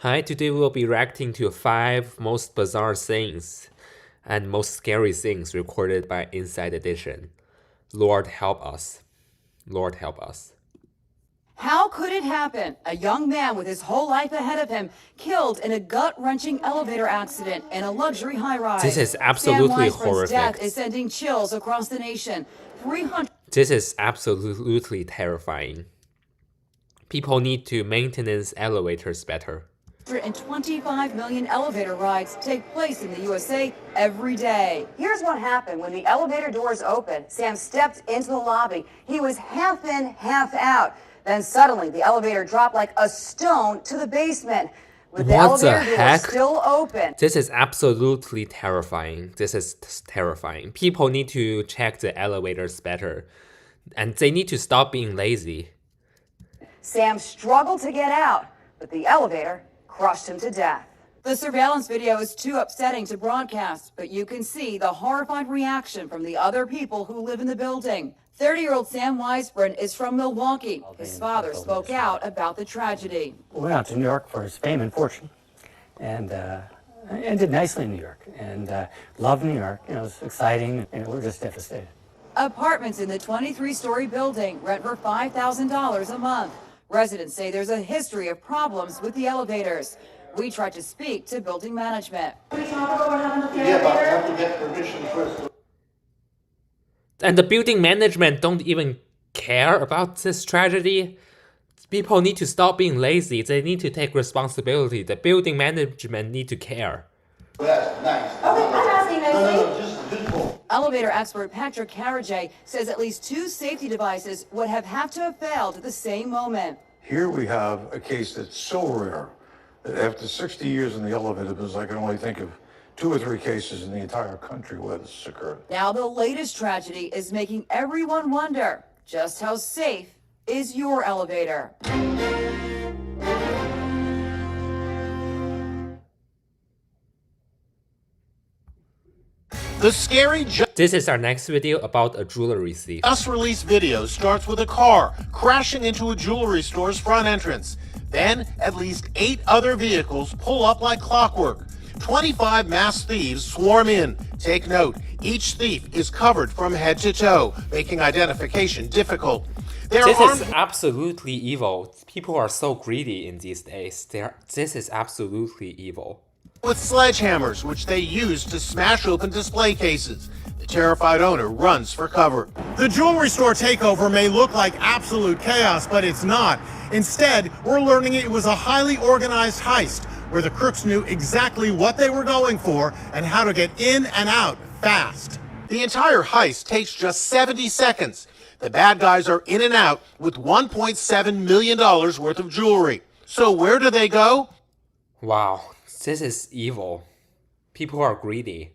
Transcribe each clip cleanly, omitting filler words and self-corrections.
Hi, today we'll be reacting to 5 most bizarre things and most scary things recorded by Inside Edition. Lord help us. Lord help us. How could it happen? A young man with his whole life ahead of him killed in a gut-wrenching elevator accident in a luxury high-rise. This is absolutely Sam Weisbrand's horrific. death is sending chills across the nation. This is absolutely terrifying. People need to maintenance elevators better. 125 million elevator rides take place in the USA every day. Here's what happened when the elevator doors opened. Sam stepped into the lobby. He was half in, half out. Then suddenly the elevator dropped like a stone to the basement. With the elevator door still open. This is absolutely terrifying. This is terrifying. People need to check the elevators better. And they need to stop being lazy. Sam struggled to get out, but the elevator crushed him to death. The surveillance video is too upsetting to broadcast, but you can see the horrified reaction from the other people who live in the building. 30-year-old Sam Weisbrand is from Milwaukee. His father spoke out about the tragedy. We went out to New York for his fame and fortune, and did nicely in New York, and loved New York. You know, it was exciting, and we were just devastated. Apartments in the 23-story building rent for $5,000 a month. Residents say there's a history of problems with the elevators. We tried to speak to building management. Yeah, but I have to get permission first. And the building management don't even care about this tragedy. People need to stop being lazy. They need to take responsibility. The building management need to care. Yes, nice. Okay, I'm asking nicely. No, just beautiful. Elevator expert Patrick Carriger says at least 2 safety devices would have to have failed at the same moment. Here we have a case that's so rare that after 60 years in the elevator business, I can only think of 2 or 3 cases in the entire country where this occurred. Now the latest tragedy is making everyone wonder, just how safe is your elevator? The scary This is our next video about a jewelry thief. just-released video starts with a car crashing into a jewelry store's front entrance. Then, at least 8 other vehicles pull up like clockwork. 25 masked thieves swarm in. Take note, each thief is covered from head to toe, making identification difficult. This is absolutely evil. People are so greedy in these days. This is absolutely evil. With sledgehammers, which they use to smash open display cases. The terrified owner runs for cover. The jewelry store takeover may look like absolute chaos, but it's not. Instead, we're learning it was a highly organized heist, where the crooks knew exactly what they were going for and how to get in and out fast. The entire heist takes just 70 seconds. The bad guys are in and out with $1.7 million worth of jewelry. So where do they go? Wow, this is evil. People are greedy.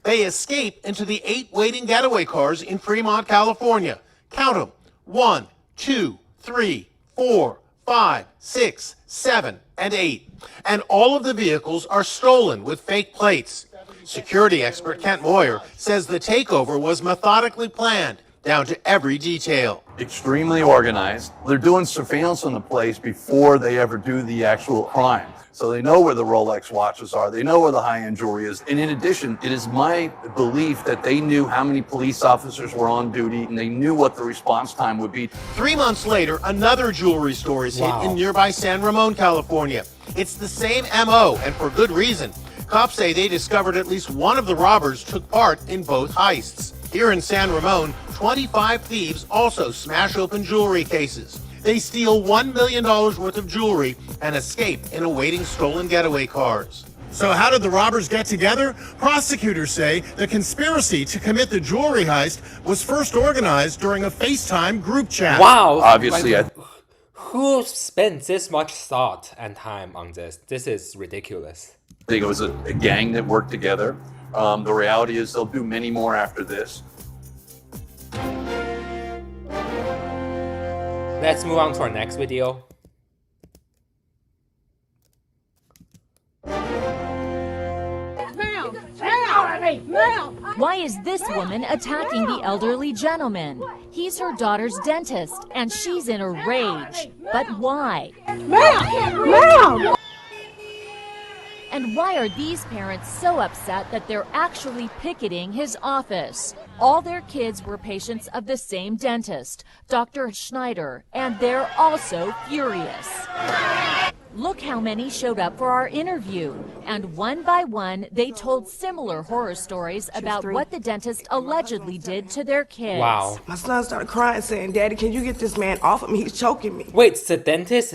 They escape into the 8 waiting getaway cars in Fremont, California. Count them. 1, 2, 3, 4, 5, 6, 7, and 8. And all of the vehicles are stolen with fake plates. Security expert Kent Moyer says the takeover was methodically planned, down to every detail. Extremely organized. They're doing surveillance on the place before they ever do the actual crime. So they know where the Rolex watches are, they know where the high-end jewelry is. And in addition, it is my belief that they knew how many police officers were on duty and they knew what the response time would be. 3 months later, another jewelry store is hit in nearby San Ramon, California. It's the same MO, and for good reason. Cops say they discovered at least one of the robbers took part in both heists. Here in San Ramon, 25 thieves also smash open jewelry cases. They steal $1 million worth of jewelry and escape in awaiting stolen getaway cars. So how did the robbers get together? Prosecutors say the conspiracy to commit the jewelry heist was first organized during a FaceTime group chat. Wow! Obviously, who spent this much thought and time on this? This is ridiculous. I think it was a gang that worked together. The reality is they'll do many more after this. Let's move on to our next video. Why is this woman attacking the elderly gentleman? He's her daughter's dentist, and she's in a rage. But why? And why are these parents so upset that they're actually picketing his office? All their kids were patients of the same dentist, Dr. Schneider, and they're also furious. Look how many showed up for our interview. And one by one, they told similar horror stories about what the dentist allegedly did to their kids. Wow. My son started crying, saying, "Daddy, can you get this man off of me? He's choking me." Wait, the dentist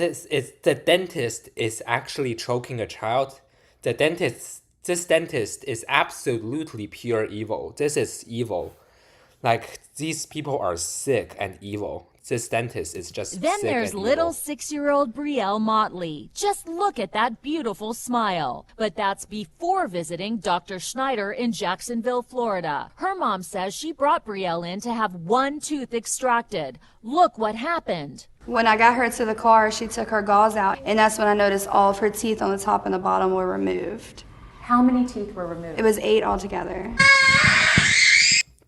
is actually choking a child? This dentist is absolutely pure evil. This is evil. Like, these people are sick and evil. This dentist is just Then sick there's and little evil. 6-year-old Brielle Motley. Just look at that beautiful smile. But that's before visiting Dr. Schneider in Jacksonville, Florida. Her mom says she brought Brielle in to have one tooth extracted. Look what happened. When I got her to the car, she took her gauze out, and that's when I noticed all of her teeth on the top and the bottom were removed. How many teeth were removed? It was 8 altogether.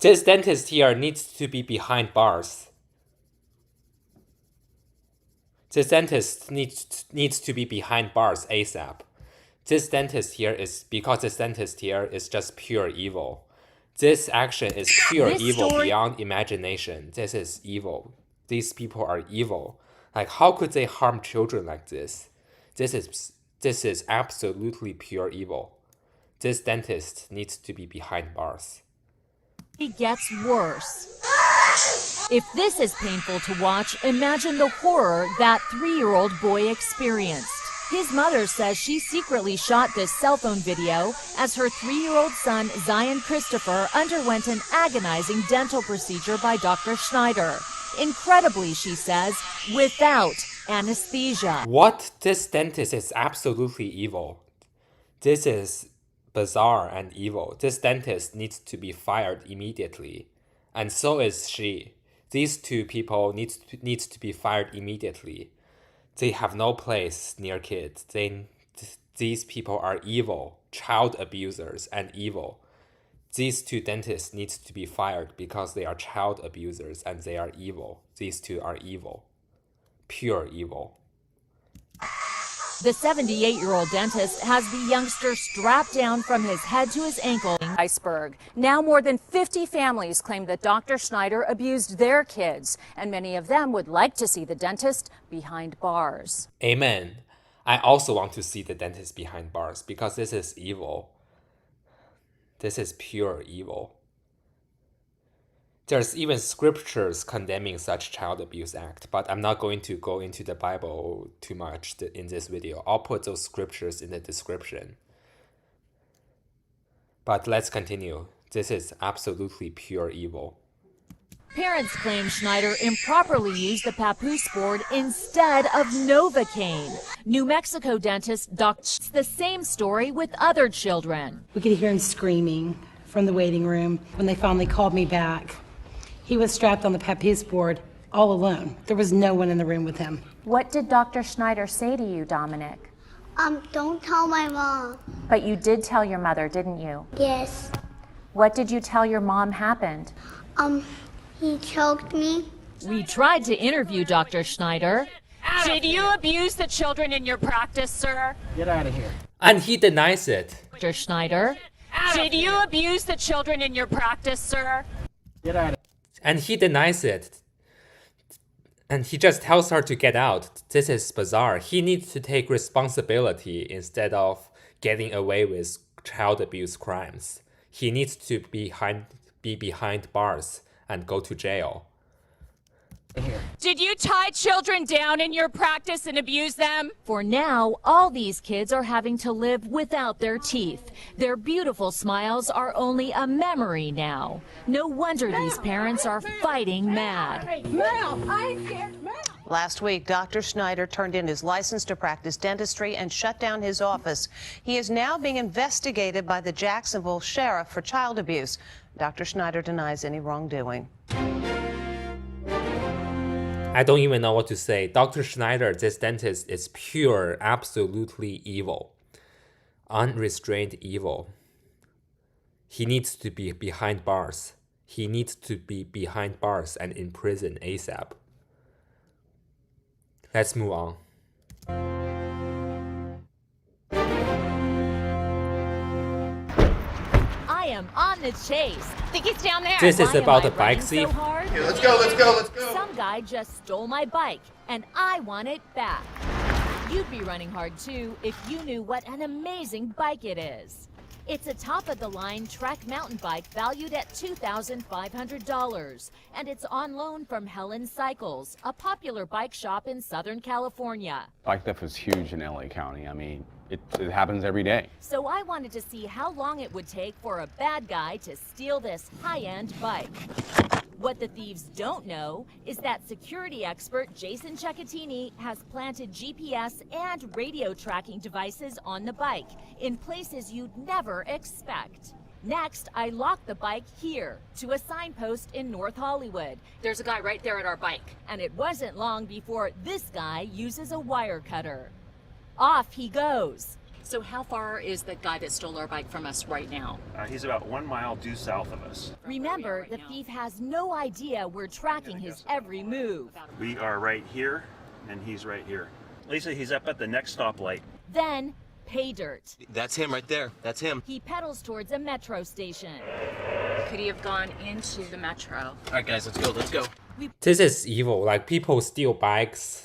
This dentist here needs to be behind bars. This dentist needs to be behind bars ASAP. This dentist here is just pure evil. This action is pure evil beyond imagination. This is evil. These people are evil. Like, how could they harm children like this? This is absolutely pure evil. This dentist needs to be behind bars. It gets worse. If this is painful to watch, imagine the horror that 3-year-old boy experienced. His mother says she secretly shot this cell phone video as her 3-year-old son, Zion Christopher, underwent an agonizing dental procedure by Dr. Schneider. Incredibly, she says, without anesthesia. What? This dentist is absolutely evil. This is bizarre and evil. This dentist needs to be fired immediately. And so is she. These two people needs to be fired immediately. They have no place near kids. These people are evil, child abusers and evil. These two dentists need to be fired because they are child abusers and they are evil. These two are evil. Pure evil. The 78-year-old dentist has the youngster strapped down from his head to his ankle. Iceberg. Now more than 50 families claim that Dr. Schneider abused their kids, and many of them would like to see the dentist behind bars. Amen. I also want to see the dentist behind bars because this is evil. This is pure evil. There's even scriptures condemning such child abuse act, but I'm not going to go into the Bible too much in this video. I'll put those scriptures in the description. But let's continue. This is absolutely pure evil. Parents claim Schneider improperly used the papoose board instead of Novocaine. New Mexico dentist doctors the same story with other children. We could hear him screaming from the waiting room when they finally called me back. He was strapped on the papoose board all alone. There was no one in the room with him. What did Dr. Schneider say to you, Dominic? Don't tell my mom. But you did tell your mother, didn't you? Yes. What did you tell your mom happened? He choked me. We tried to interview Dr. Schneider. Did you abuse the children in your practice, sir? Get out of here. And he denies it. Dr. Schneider. Did you abuse the children in your practice, sir? Get out of here. And he denies it. And he just tells her to get out. This is bizarre. He needs to take responsibility instead of getting away with child abuse crimes. He needs to be behind bars and go to jail. Did you tie children down in your practice and abuse them? For now, all these kids are having to live without their teeth. Their beautiful smiles are only a memory now. No wonder these parents are fighting mad. Last week, Dr. Schneider turned in his license to practice dentistry and shut down his office. He is now being investigated by the Jacksonville sheriff for child abuse. Dr. Schneider denies any wrongdoing. I don't even know what to say. Dr. Schneider, this dentist, is pure, absolutely evil. Unrestrained evil. He needs to be behind bars. He needs to be behind bars and in prison ASAP. Let's move on. I am on the chase. Think he's down there. This is Why am about I a bike running so thief. hard? Okay, let's go. Some guy just stole my bike, and I want it back. You'd be running hard too if you knew what an amazing bike it is. It's a top-of-the-line Trek mountain bike valued at $2,500, and it's on loan from Helen Cycles, a popular bike shop in Southern California. Bike theft is huge in LA County. I mean, it happens every day. So I wanted to see how long it would take for a bad guy to steal this high-end bike. What the thieves don't know is that security expert Jason Cecchettini has planted GPS and radio tracking devices on the bike in places you'd never expect. Next, I locked the bike here to a signpost in North Hollywood. There's a guy right there at our bike. And it wasn't long before this guy uses a wire cutter. Off he goes. So how far is the guy that stole our bike from us right now? He's about 1 mile due south of us. Remember, the thief has no idea we're tracking his every move. We are right here, and he's right here. Lisa, he's up at the next stoplight. Then, pay dirt. That's him right there. That's him. He pedals towards a metro station. Could he have gone into the metro? All right, guys, let's go. Let's go. This is evil. Like, people steal bikes.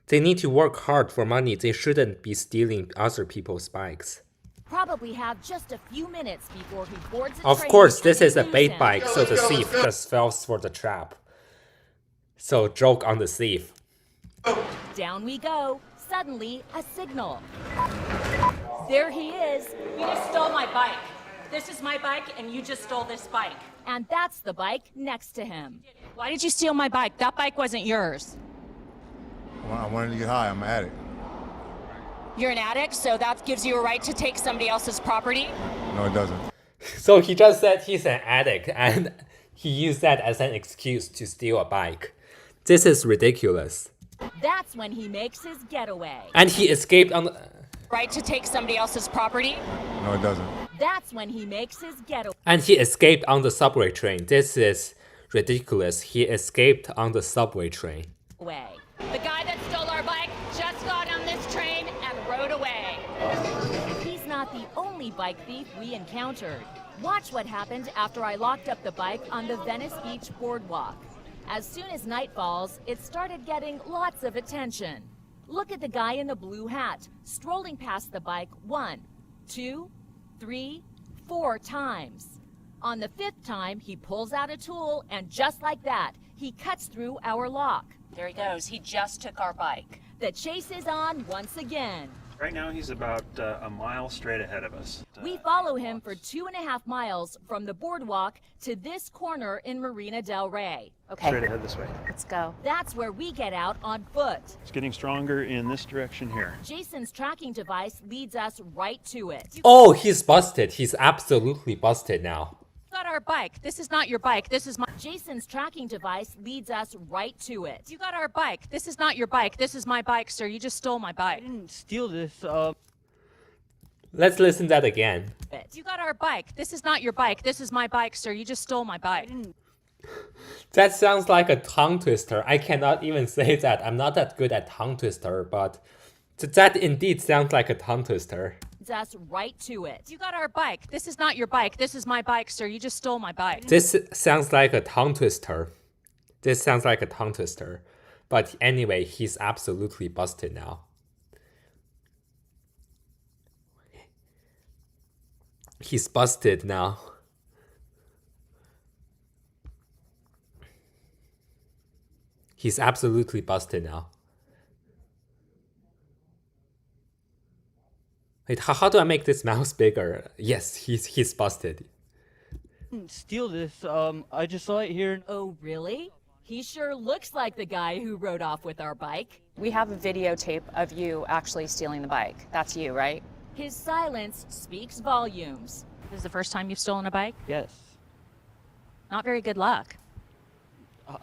They need to work hard for money. They shouldn't be stealing other people's bikes. Probably have just a few minutes before he boards a Of train course, this and is a we bait lose bike, him. so the thief just falls for the trap. So, joke on the thief. Down we go. Suddenly, a signal. There he is. You just stole my bike. This is my bike, and you just stole this bike. And that's the bike next to him. Why did you steal my bike? That bike wasn't yours. I wanted to get high. I'm an addict. You're an addict, so that gives you a right to take somebody else's property? No, it doesn't. So he just said he's an addict, and he used that as an excuse to steal a bike. This is ridiculous. That's when he makes his getaway. And he escaped on the... Right to take somebody else's property? No, it doesn't. That's when he makes his getaway. And he escaped on the subway train. This is ridiculous. He escaped on the subway train. The guy that stole our bike just got on this train and rode away. He's not the only bike thief we encountered. Watch what happened after I locked up the bike on the Venice Beach boardwalk. As soon as night falls, it started getting lots of attention. Look at the guy in the blue hat, strolling past the bike 1, 2, 3, 4 times. On the 5th time, he pulls out a tool, and just like that, he cuts through our lock. There he goes. He just took our bike. The chase is on once again. Right now, he's about a mile straight ahead of us. We follow him for 2.5 miles from the boardwalk to this corner in Marina Del Rey. Straight ahead this way. Let's go. That's where we get out on foot. It's getting stronger in this direction here. Jason's tracking device leads us right to it. Oh, he's busted. He's absolutely busted now. Got our bike. This is not your bike. This is my... Jason's tracking device leads us right to it. You got our bike. This is not your bike. This is my bike, sir. You just stole my bike. I didn't steal this. Let's listen to that again. You got our bike. This is not your bike. This is my bike, sir. You just stole my bike. That sounds like a tongue twister. I cannot even say that. I'm not that good at tongue twister, but that indeed sounds like a tongue twister. Us right to it. You got our bike. This is not your bike. This is my bike, sir. You just stole my bike. This sounds like a tongue twister. This sounds like a tongue twister. But anyway, he's absolutely busted now. He's busted now. He's absolutely busted now. Wait, how do I make this mouse bigger? Yes, he's busted. I didn't steal this. I just saw it here. Oh, really? He sure looks like the guy who rode off with our bike. We have a videotape of you actually stealing the bike. That's you, right? His silence speaks volumes. This is the first time you've stolen a bike? Yes. Not very good luck.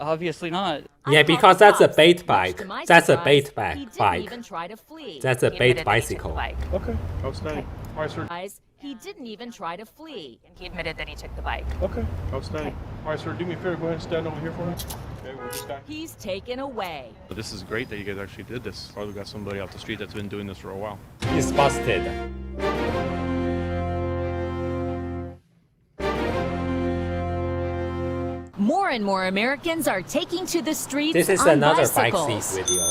Obviously not. Yeah, because that's a bait bike. That's a bait He didn't bike. even try to flee. That's a bait bicycle. Okay, outstanding. All right, sir. He didn't even try to flee. And he admitted that he took the bike. Okay, outstanding. All right, sir, do me a favor. Go ahead and stand over here for me. Okay, we're just He's taken away. This is great that you guys actually did this. Probably got somebody off the street that's been doing this for a while. He's busted. More and more Americans are taking to the streets This is on another bike bicycles. thief video.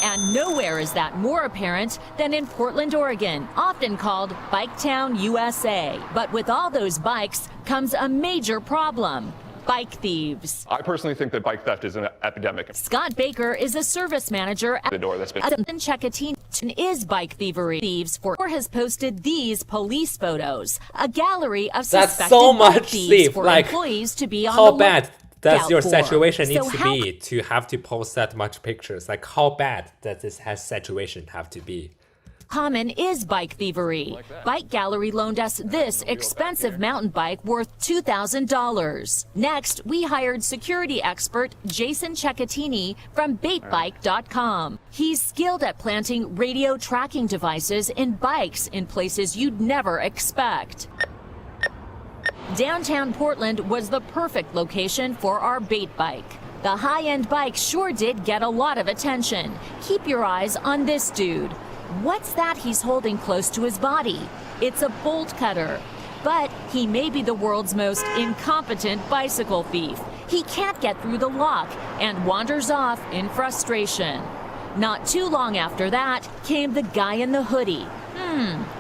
And nowhere is that more apparent than in Portland, Oregon, often called Bike Town, USA. But with all those bikes comes a major problem: bike thieves. I personally think that bike theft is an epidemic. Scott Baker is a service manager at The door that's been Checkateen is bike thievery. Thieves for has posted these police photos, a gallery of That's suspected so bike much thieves thief. for Like, employees to be on how the bad does lookout your for. situation So need to how be to have to post that much pictures? Like, how bad does this situation have to be? common is bike thievery. Bike Gallery loaned us this expensive mountain bike worth $2,000. Next, we hired security expert Jason Cecchetini from baitbike.com. He's skilled at planting radio tracking devices in bikes in places you'd never expect. Downtown Portland was the perfect location for our bait bike. The high-end bike sure did get a lot of attention. Keep your eyes on this dude. What's that he's holding close to his body? It's a bolt cutter. But he may be the world's most incompetent bicycle thief. He can't get through the lock and wanders off in frustration. Not too long after that came the guy in the hoodie.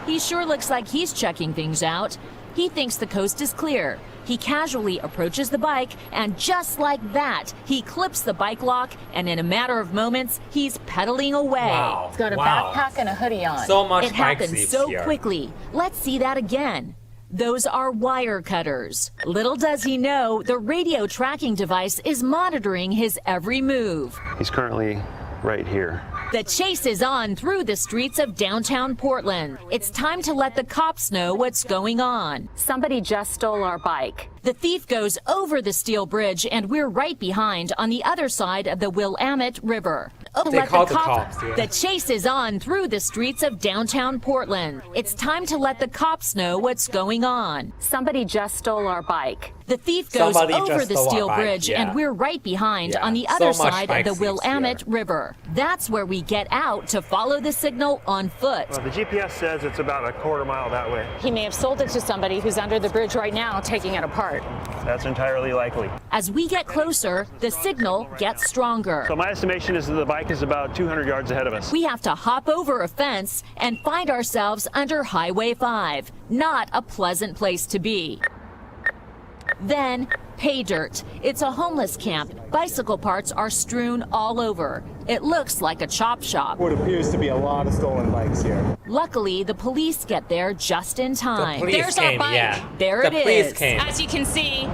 He sure looks like he's checking things out. He thinks the coast is clear. He casually approaches the bike, and just like that, he clips the bike lock, and in a matter of moments, he's pedaling away. Wow. He's got a Wow. backpack and a hoodie on. So much It bike happened thieves so here. quickly. Let's see that again. Those are wire cutters. Little does he know, the radio tracking device is monitoring his every move. He's currently right here. The chase is on through the streets of downtown Portland. It's time to let the cops know what's going on. Somebody just stole our bike. The thief goes over the steel bridge, and we're right behind on the other side of the Willamette River. They called the cops, yeah. The chase is on through the streets of downtown Portland. It's time to let the cops know what's going on. Somebody just stole our bike. The thief goes Somebody over just the stole our steel bike, bridge, yeah. and we're right behind Yeah, on the so other much side of bike the thieves Willamette here. River. That's where we get out to follow the signal on foot. The GPS says it's about a quarter mile that way. He may have sold it to somebody who's under the bridge right now taking it apart. That's entirely likely. As we get closer, the signal gets stronger. So my estimation is that the bike is about 200 yards ahead of us. We have to hop over a fence and find ourselves under Highway 5. Not a pleasant place to be. Then, pay dirt. It's a homeless camp. Bicycle parts are strewn all over. It looks like a chop shop. What appears to be a lot of stolen bikes here. Luckily, the police get there just in time. The police There's our came, bike. yeah. There the it police is. came. As you can see,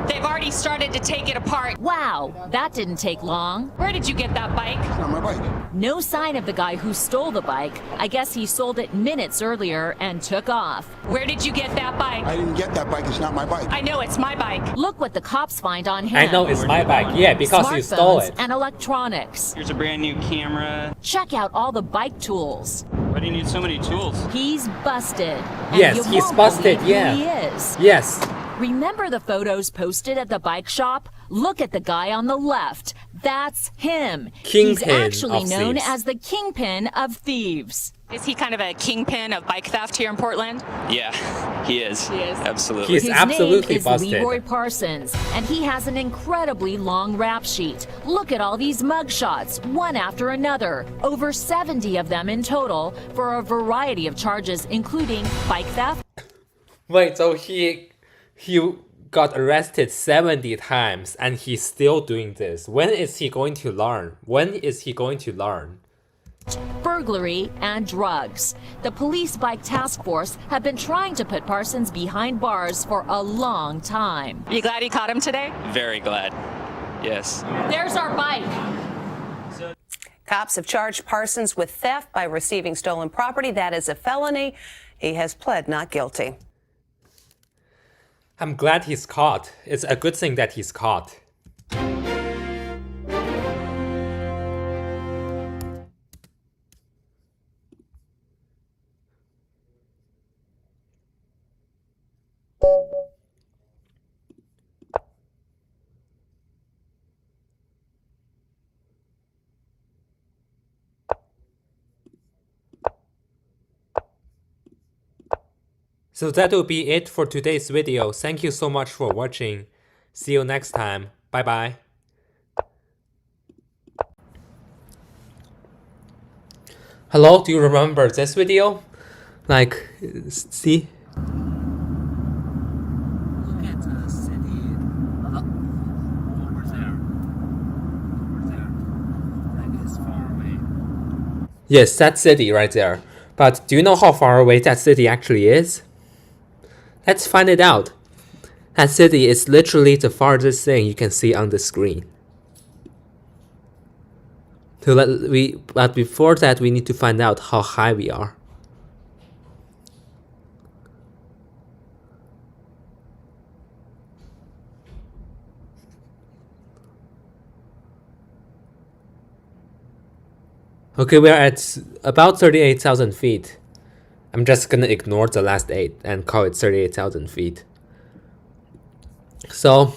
they've already started to take it apart. Wow, that didn't take long. Where did you get that bike? It's not my bike. No sign of the guy who stole the bike. I guess he sold it minutes earlier and took off. Where did you get that bike? I didn't get that bike. It's not my bike. I know it's my bike. Look what the cops find on him. I know it's my bike. Yeah, because you stole Smartphones it. and electronics. Here's a brand new camera. Check out all the bike tools. Why do you need so many tools? He's busted. And Yes, you he's won't busted, believe yeah. Who he is. Yes. Remember the photos posted at the bike shop? Look at the guy on the left. That's him. He's Kingpin actually of known thieves. as the kingpin of thieves. Is he kind of a kingpin of bike theft here in Portland? Yeah, he is. He is. Absolutely. He's His absolutely name is busted. Leroy Parsons, and he has an incredibly long rap sheet. Look at all these mugshots, one after another. Over 70 of them in total for a variety of charges, including bike theft. Wait, so he got arrested 70 times and he's still doing this. When is he going to learn? When is he going to learn? Burglary and drugs. The police bike task force have been trying to put Parsons behind bars for a long time. You glad you caught him today? Very glad. Yes. There's our bike. Cops have charged Parsons with theft by receiving stolen property. That is a felony. He has pled not guilty. I'm glad he's caught. It's a good thing that he's caught. So that will be it for today's video. Thank you so much for watching. See you next time. Bye bye. Hello, do you remember this video? Like, see? Look at the city. Over there. Over there. Like it's far away. Yes, that city right there. But do you know how far away that city actually is? Let's find it out. That city is literally the farthest thing you can see on the screen. But before that, we need to find out how high we are. Okay, we're at about 38,000 feet. I'm just gonna ignore the last 8 and call it 38,000 feet. So,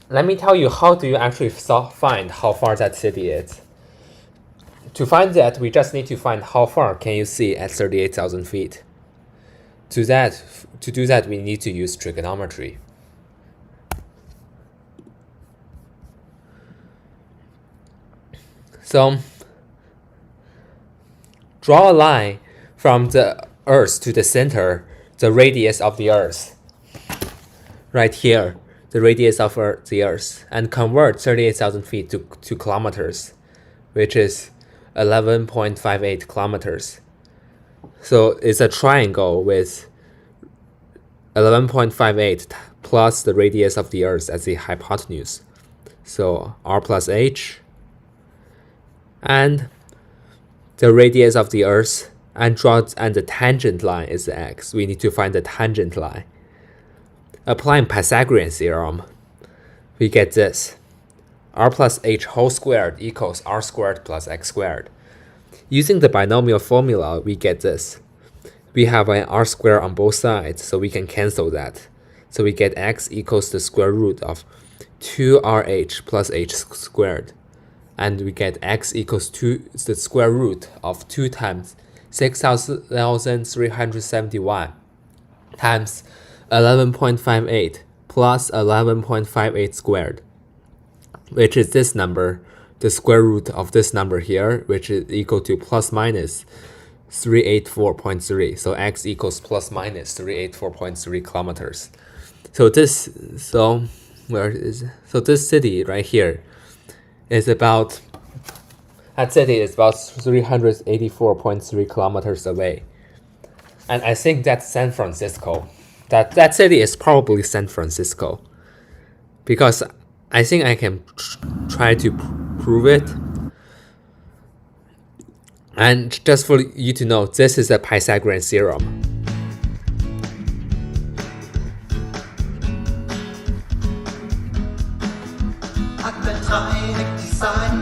let me tell you how do you actually find how far that city is. To find that, we just need to find how far can you see at 38,000 feet. To do that, we need to use trigonometry. So, draw a line from the Earth to the center, the radius of the Earth. Right here, the radius of the Earth, and convert 38,000 feet to kilometers, which is 11.58 kilometers. So it's a triangle with 11.58 plus the radius of the Earth as the hypotenuse. So r plus h, and the radius of the Earth, and the tangent line is x. We need to find the tangent line. Applying Pythagorean theorem, we get this. R plus h whole squared equals r squared plus x squared. Using the binomial formula, we get this. We have an r squared on both sides, so we can cancel that. So we get x equals the square root of 2rh plus h squared. And we get x equals to the square root of 2 times 6,371 times 11.58 plus 11.58 squared, which is this number, the square root of this number here, which is equal to plus minus 384.3. So x equals plus minus 384.3 kilometers. So this city right here is about, that city is about 384.3 kilometers away. And I think that's San Francisco. That city is probably San Francisco. Because I think I can try to prove it. And just for you to know, this is a Pythagorean theorem.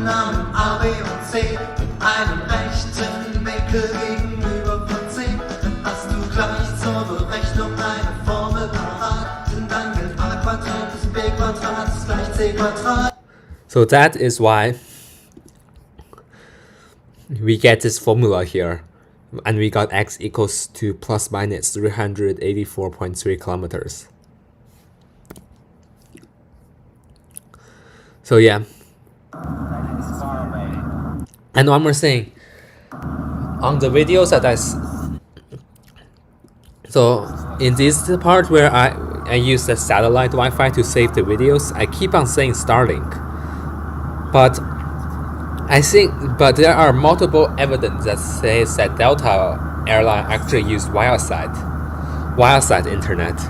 Namen A, B und C mit einem rechten Winkel gegenüber von C. Dann hast du gleich zur Berechnung eine Formel parat. Denn dann gilt A Quadrat plus B Quadrat ist gleich C Quadrat. So that is why we get this formula here. And we got x equals to plus minus 384.3 kilometers. So yeah. And one more thing, on the videos that so in this part where I use the satellite Wi-Fi to save the videos, I keep on saying Starlink, but there are multiple evidence that says that Delta airline actually used Wiresat internet,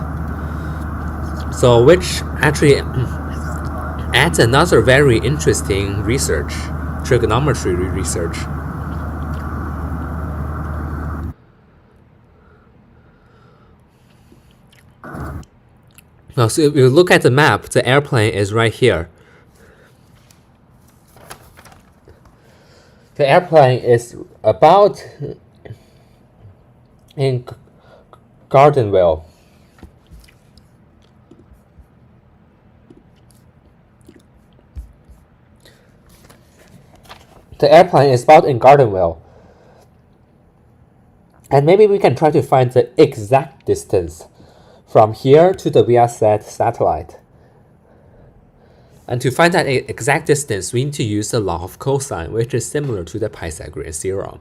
so which actually adds another very interesting research. Trigonometry research. Now, so if you look at the map, the airplane is right here. The airplane is about in Gardenville. The airplane is about in Gardenville. And maybe we can try to find the exact distance from here to the Viasat satellite. And to find that exact distance, we need to use the law of cosine, which is similar to the Pythagorean theorem.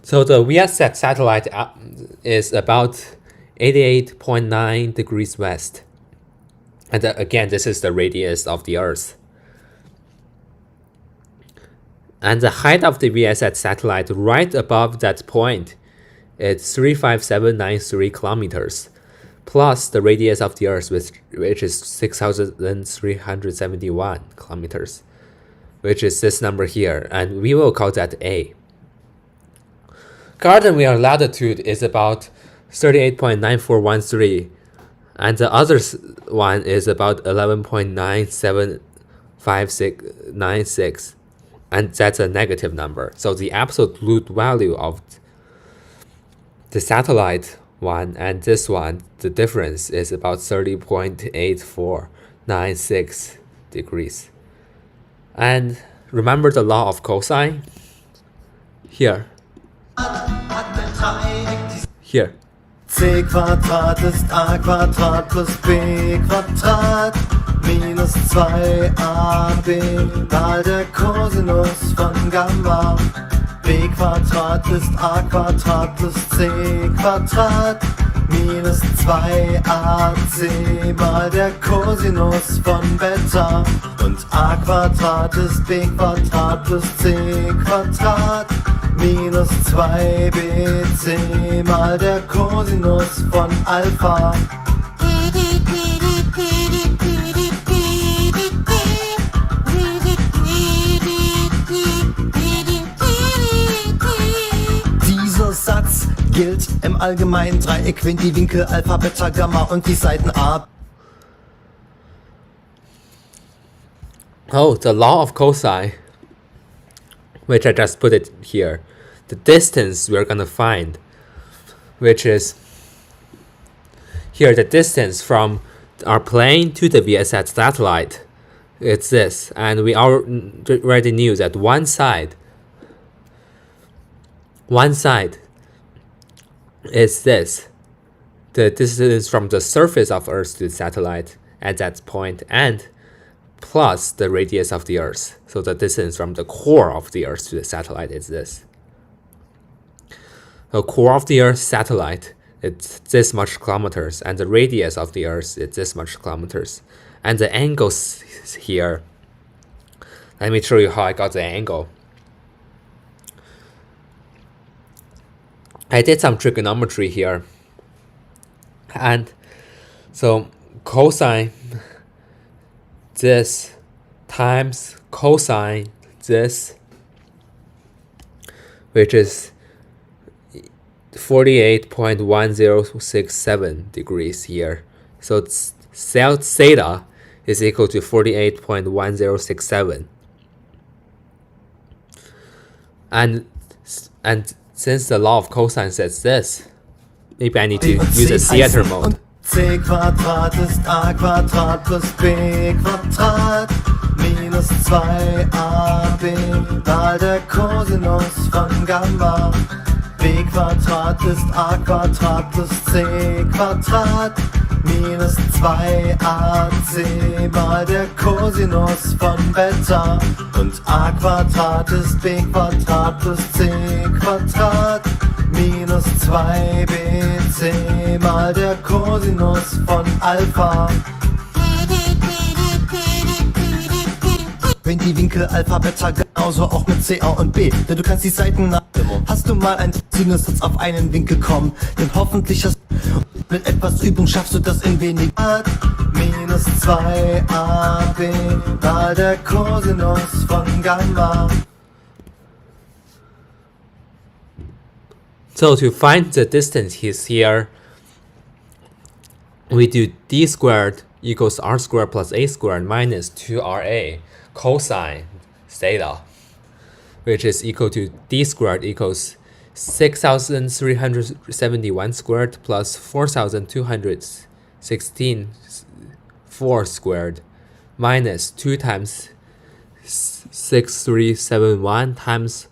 So the Viasat satellite is about 88.9 degrees west. And again, this is the radius of the Earth. And the height of the Viasat satellite right above that point is 35793 kilometers, plus the radius of the Earth, which is 6,371 kilometers, which is this number here, and we will call that A. Garden-Wheel latitude is about 38.9413, and the other one is about 11.975696. And that's a negative number. So the absolute value of the satellite one and this one, the difference is about 30.8496 degrees. And remember the law of cosine? Here. Here. C Quadrat ist A Quadrat plus B Quadrat minus 2AB mal der Cosinus von Gamma. B Quadrat ist A Quadrat plus C Quadrat minus 2AC mal der Cosinus von Beta. Und A Quadrat ist B Quadrat plus C Quadrat minus 2bc mal der Cosinus von Alpha. Dieser Satz gilt im allgemeinen Dreieck, wenn die Winkel Alpha, Beta, Gamma und die Seiten A. Oh, the law of cosine, which I just put it here. The distance we're gonna find, which is here, the distance from our plane to the Viasat satellite, it's this, and we already knew that one side is this, the distance from the surface of Earth to the satellite at that point, and plus the radius of the Earth. So the distance from the core of the Earth to the satellite is this. The core of the Earth satellite, it's this much kilometers, and the radius of the Earth is this much kilometers. And the angles here, let me show you how I got the angle. I did some trigonometry here. And so cosine this times cosine this, which is 48.1067 degrees here. So theta is equal to 48.1067. And since the law of cosine says this, maybe I need to use a theater mode. C Quadrat ist A Quadrat plus B Quadrat minus 2AB mal der Cosinus von Gamma. B Quadrat ist A Quadrat plus C Quadrat minus 2AC mal der Cosinus von Beta. Und A Quadrat ist B Quadrat plus C Quadrat minus 2bc mal der Cosinus von Alpha. Wenn die Winkel Alpha, Beta genauso auch mit C, A und B, denn du kannst die Seiten nach. Hast du mal einen Sinus auf einen Winkel kommen, denn hoffentlich hast mit etwas Übung schaffst du das in wenig minus 2AB mal der Cosinus von Gamma. So to find the distance here, we do d squared equals r squared plus a squared minus 2ra cosine theta, which is equal to d squared equals 6,371 squared plus 4,216 4 squared minus 2 times 6371 times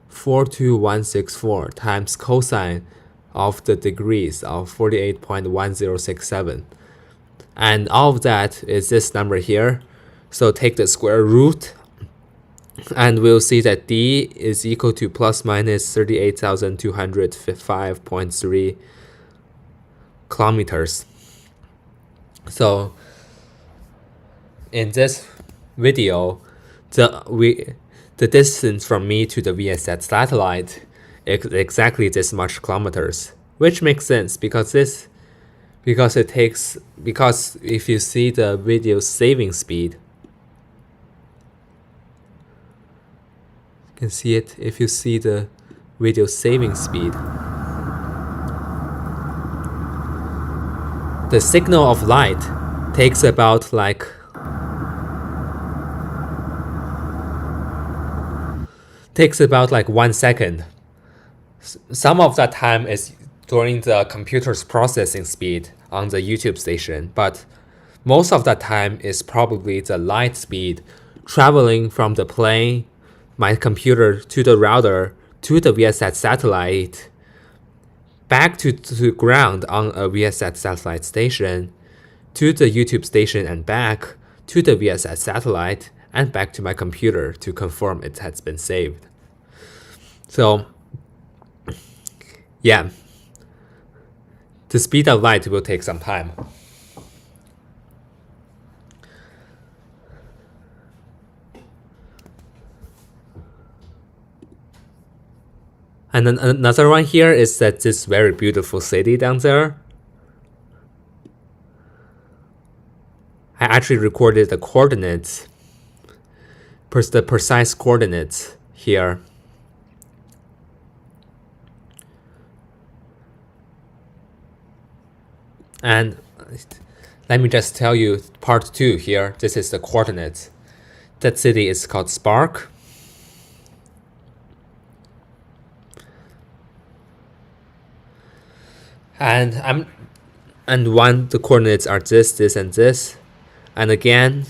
42164 times cosine of the degrees of 48.1067. And all of that is this number here. So take the square root, and we'll see that D is equal to plus minus 38,205.3 kilometers. So in this video, the distance from me to the VSAT satellite is exactly this much kilometers, which makes sense because if you see the video saving speed, you can see it if you see the video saving speed. The signal of light takes about like 1 second. Some of that time is during the computer's processing speed on the YouTube station, but most of that time is probably the light speed traveling from the plane, my computer, to the router, to the VSAT satellite, back to ground on a VSAT satellite station, to the YouTube station and back, to the VSAT satellite, and back to my computer to confirm it has been saved. So, yeah, the speed of light will take some time. And then another one here is that this very beautiful city down there. I actually recorded the coordinates, the precise coordinates here. And let me just tell you part 2 here. This is the coordinates. That city is called Spark. And the coordinates are this, and this. And again,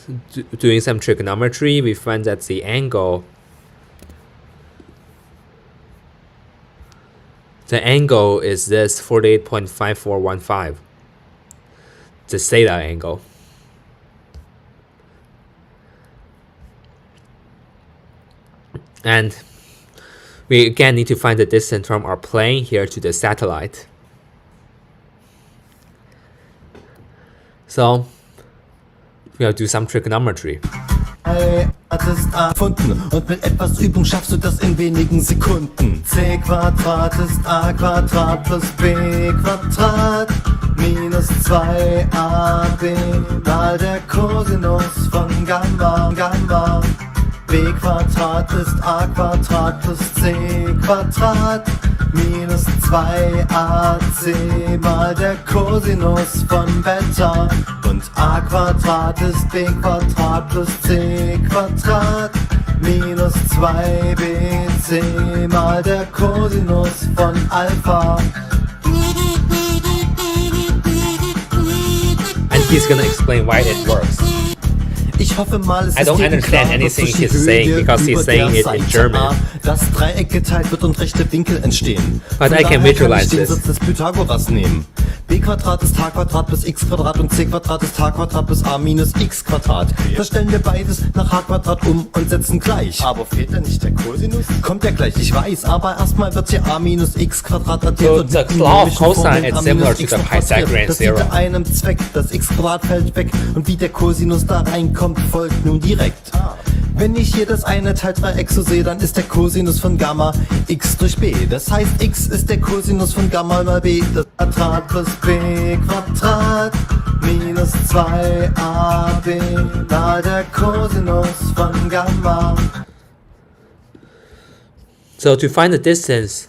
doing some trigonometry, we find that the angle is this 48.5415. The theta angle. And we again need to find the distance from our plane here to the satellite. So we'll do some trigonometry. Ist A gefunden und mit etwas Übung schaffst du das in wenigen Sekunden. C Quadrat ist A Quadrat plus B Quadrat minus 2AB mal der Kosinus von Gamma. B Quadrat ist A Quadrat plus C Quadrat minus 2AC mal der Kosinus von Beta. Und A Quadrat ist B Quadrat plus C Quadrat minus 2BC mal der Kosinus von Alpha. And he's gonna explain why it works. Ich hoffe mal, es I don't understand anything he's saying because he's saying it in German. Das Dreieck geteilt wird und rechte Winkel entstehen. But I can visualize den this. Satz des Pythagoras nehmen. B Quadrat ist H Quadrat plus X Quadrat und C Quadrat ist H Quadrat plus A minus X Quadrat. Da stellen wir beides nach H Quadrat um und setzen gleich. Aber fehlt da nicht der Cosinus? Kommt ja gleich, ich weiß, aber erstmal wird hier A minus X Quadrat addiert. So the law of cosine is similar to the Pythagorean das dient theorem. einem Zweck, das X Quadrat fällt weg und wie der Cosinus da reinkommt, folgt nun direkt. Wenn ich hier das eine Teildreieck so sehe, dann ist der Cosinus von Gamma x durch b. Das heißt, x ist der Cosinus von Gamma mal b. Das Quadrat plus b Quadrat minus 2ab mal der Cosinus von Gamma. So to find the distance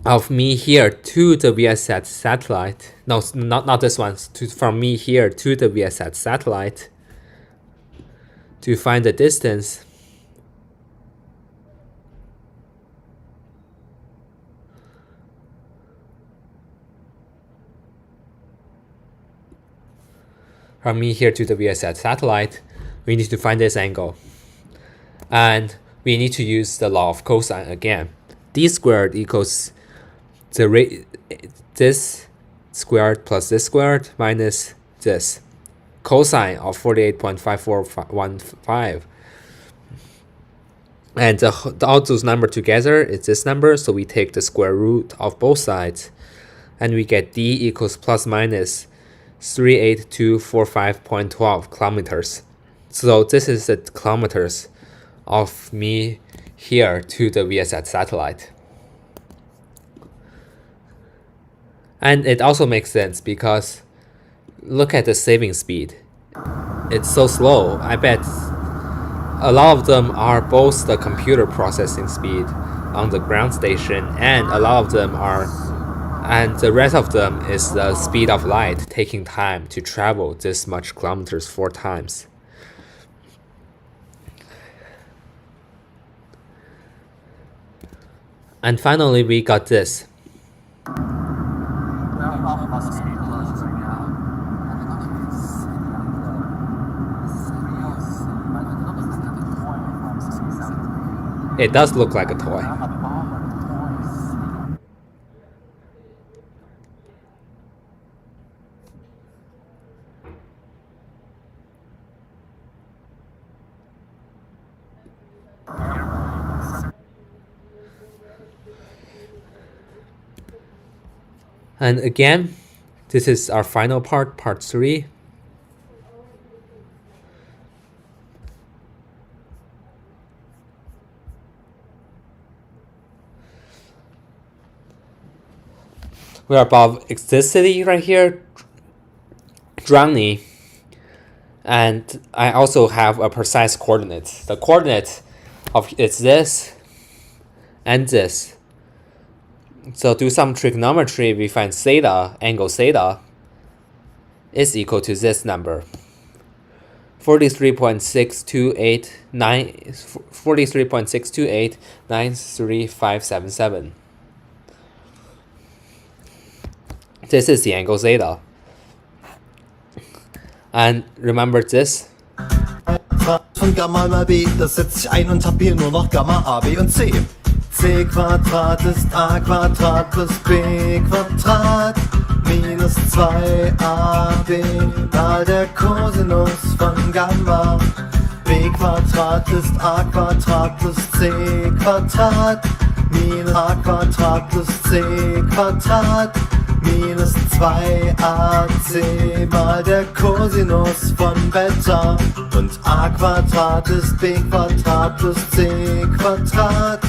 of me here to the VSAT satellite, no, not this one, from me here to the VSAT satellite, to find the distance, from me here to the VSAT satellite, we need to find this angle. And we need to use the law of cosine again. D squared equals this squared plus this squared minus this. Cosine of 48.5415. And all those numbers together is this number, so we take the square root of both sides. And we get D equals plus minus 38245.12 kilometers. So this is the kilometers of me here to the VSAT satellite. And it also makes sense because look at the saving speed. It's so slow. I bet a lot of them are both the computer processing speed on the ground station, and a lot of them are, and the rest of them is the speed of light, taking time to travel this much kilometers 4 times. And finally, we got this. It does look like a toy. And again, this is our final part, part 3. We are above this city right here, drowning, and I also have a precise coordinate. The coordinate of it's this and this. So do some trigonometry, we find theta, angle theta, is equal to this number. 43.628,93577. This is the angle theta. And remember this. Von Gamma mal B, das setzt sich ein und hab hier nur noch Gamma A, B und C. C Quadrat ist A Quadrat plus B Quadrat minus 2AB mal der Kosinus von Gamma. B Quadrat ist A Quadrat plus C Quadrat minus A Quadrat plus C Quadrat minus 2AC mal der Kosinus von Beta. Und A Quadrat ist B Quadrat plus C Quadrat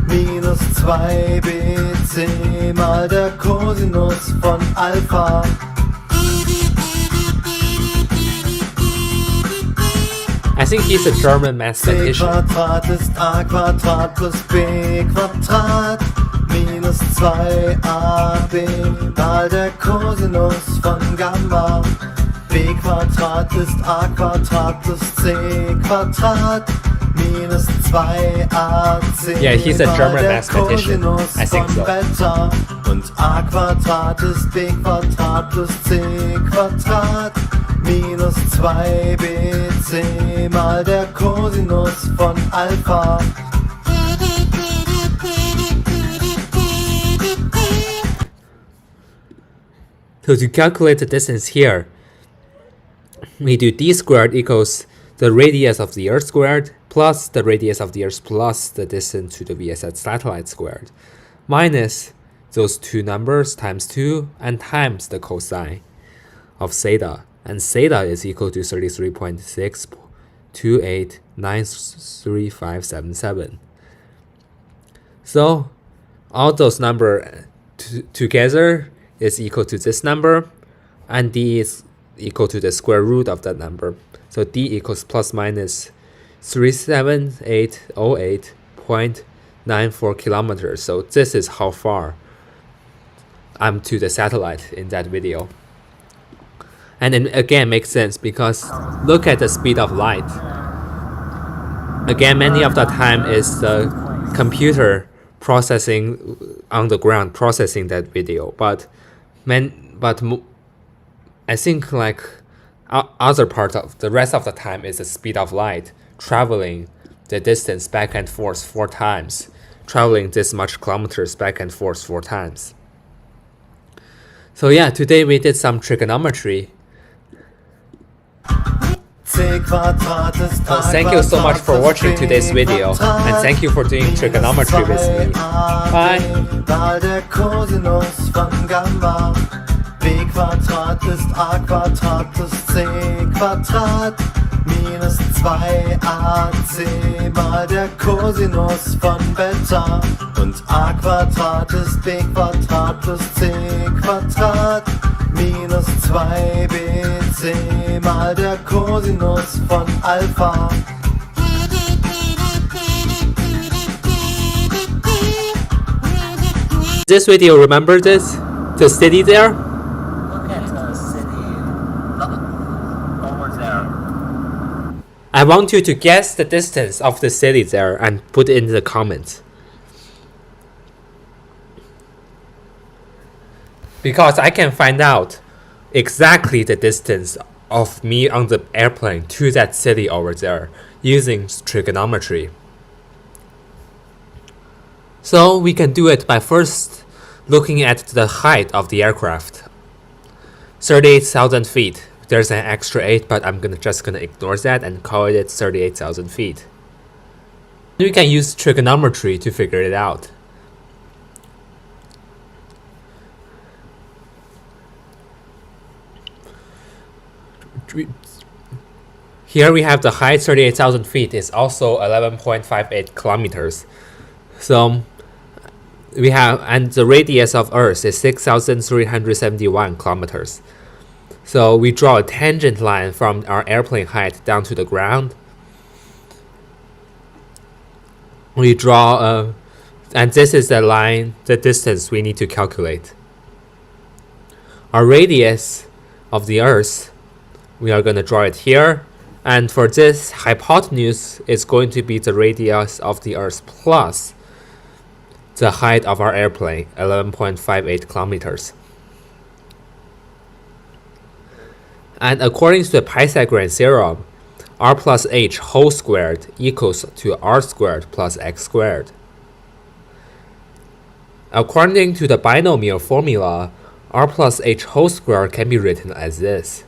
minus 2bc mal der Kosinus von Alpha. I think he's a German mathematician. C Quadrat ist A Quadrat plus B Quadrat minus 2ab mal der Kosinus von Gamma. B Quadrat ist A Quadrat plus C Quadrat minus 2ac. Yeah, he's a German mathematician. I think so. Beta. Und A Quadrat ist B Quadrat plus C Quadrat minus 2bc mal der Kosinus von Alpha. So to calculate the distance here, we do d squared equals the radius of the Earth squared plus the radius of the Earth plus the distance to the VSAT satellite squared minus those two numbers times 2 and times the cosine of theta. And theta is equal to 33.6289357. So all those numbers together is equal to this number, and d is equal to the square root of that number. So d equals plus minus 37808.94 kilometers. So this is how far I'm to the satellite in that video. And it again makes sense because look at the speed of light. Again, many of the time is the computer processing on the ground processing that video, but I think like other part of the rest of the time is the speed of light, traveling the distance back and forth 4 times, traveling this much kilometers back and forth 4 times. So yeah, today we did some trigonometry. Thank you so much for watching today's video, and thank you for doing trigonometry with me. Bye! B Quadrat ist A Quadrat plus C Quadrat minus 2AC mal der Cosinus von Beta. Und A Quadrat ist B Quadrat plus C Quadrat minus 2BC mal der Cosinus von Alpha. This video, remember this? The city there? Look at the city. Over there. I want you to guess the distance of the city there and put it in the comments. Because I can find out exactly the distance of me on the airplane to that city over there using trigonometry. So we can do it by first looking at the height of the aircraft. 38,000 feet. There's an extra 8, but I'm just gonna ignore that and call it 38,000 feet. We can use trigonometry to figure it out. Here we have the height 38,000 feet is also 11.58 kilometers. So we have, and the radius of Earth is 6,371 kilometers. So we draw a tangent line from our airplane height down to the ground. We draw and this is the line, the distance we need to calculate. Our radius of the Earth, we are going to draw it here. And for this, hypotenuse is going to be the radius of the Earth plus the height of our airplane, 11.58 kilometers. And according to the Pythagorean theorem, r plus h whole squared equals to r squared plus x squared. According to the binomial formula, r plus h whole squared can be written as this.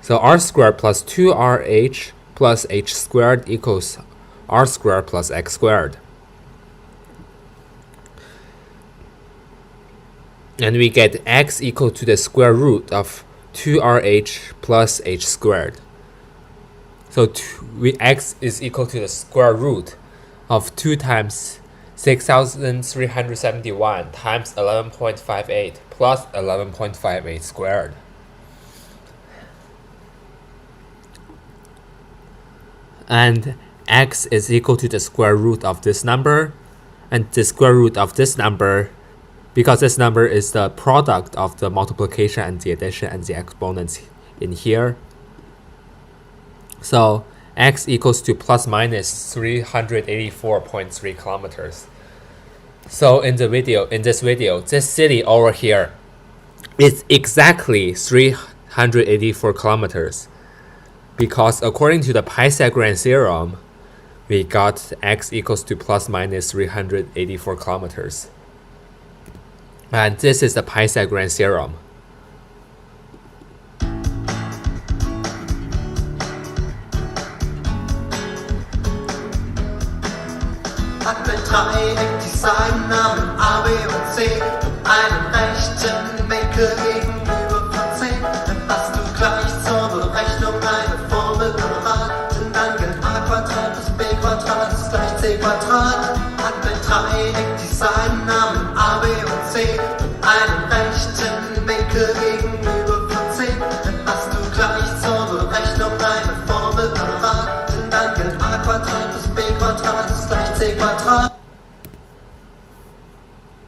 So r squared plus 2rh plus h squared equals r squared plus x squared. And we get x equal to the square root of 2rh plus h squared. So x is equal to the square root of 2 times 6,371 times 11.58 plus 11.58 squared. And x is equal to the square root of this number, and the square root of this number, because this number is the product of the multiplication and the addition and the exponents in here. So x equals to plus minus 384.3 kilometers. So in this video, this city over here is exactly 384 kilometers. Because according to the Pythagorean theorem, we got x equals to plus minus 384 kilometers. And this is the Pythagorean theorem. Hat ein Dreieck die Seitennamen A, B und C und einen rechten Winkel gegenüber von C, dann hast du gleich zur Berechnung eine Formel parat, denn dann gilt A Quadrat plus B Quadrat ist gleich C Quadrat. Hat ein Dreieck die Seitennamen A, B und C und einen rechten Winkel gegenüber von C, dann hast du gleich zur Berechnung eine Formel parat, denn dann gilt A Quadrat plus B Quadrat ist gleich C Quadrat.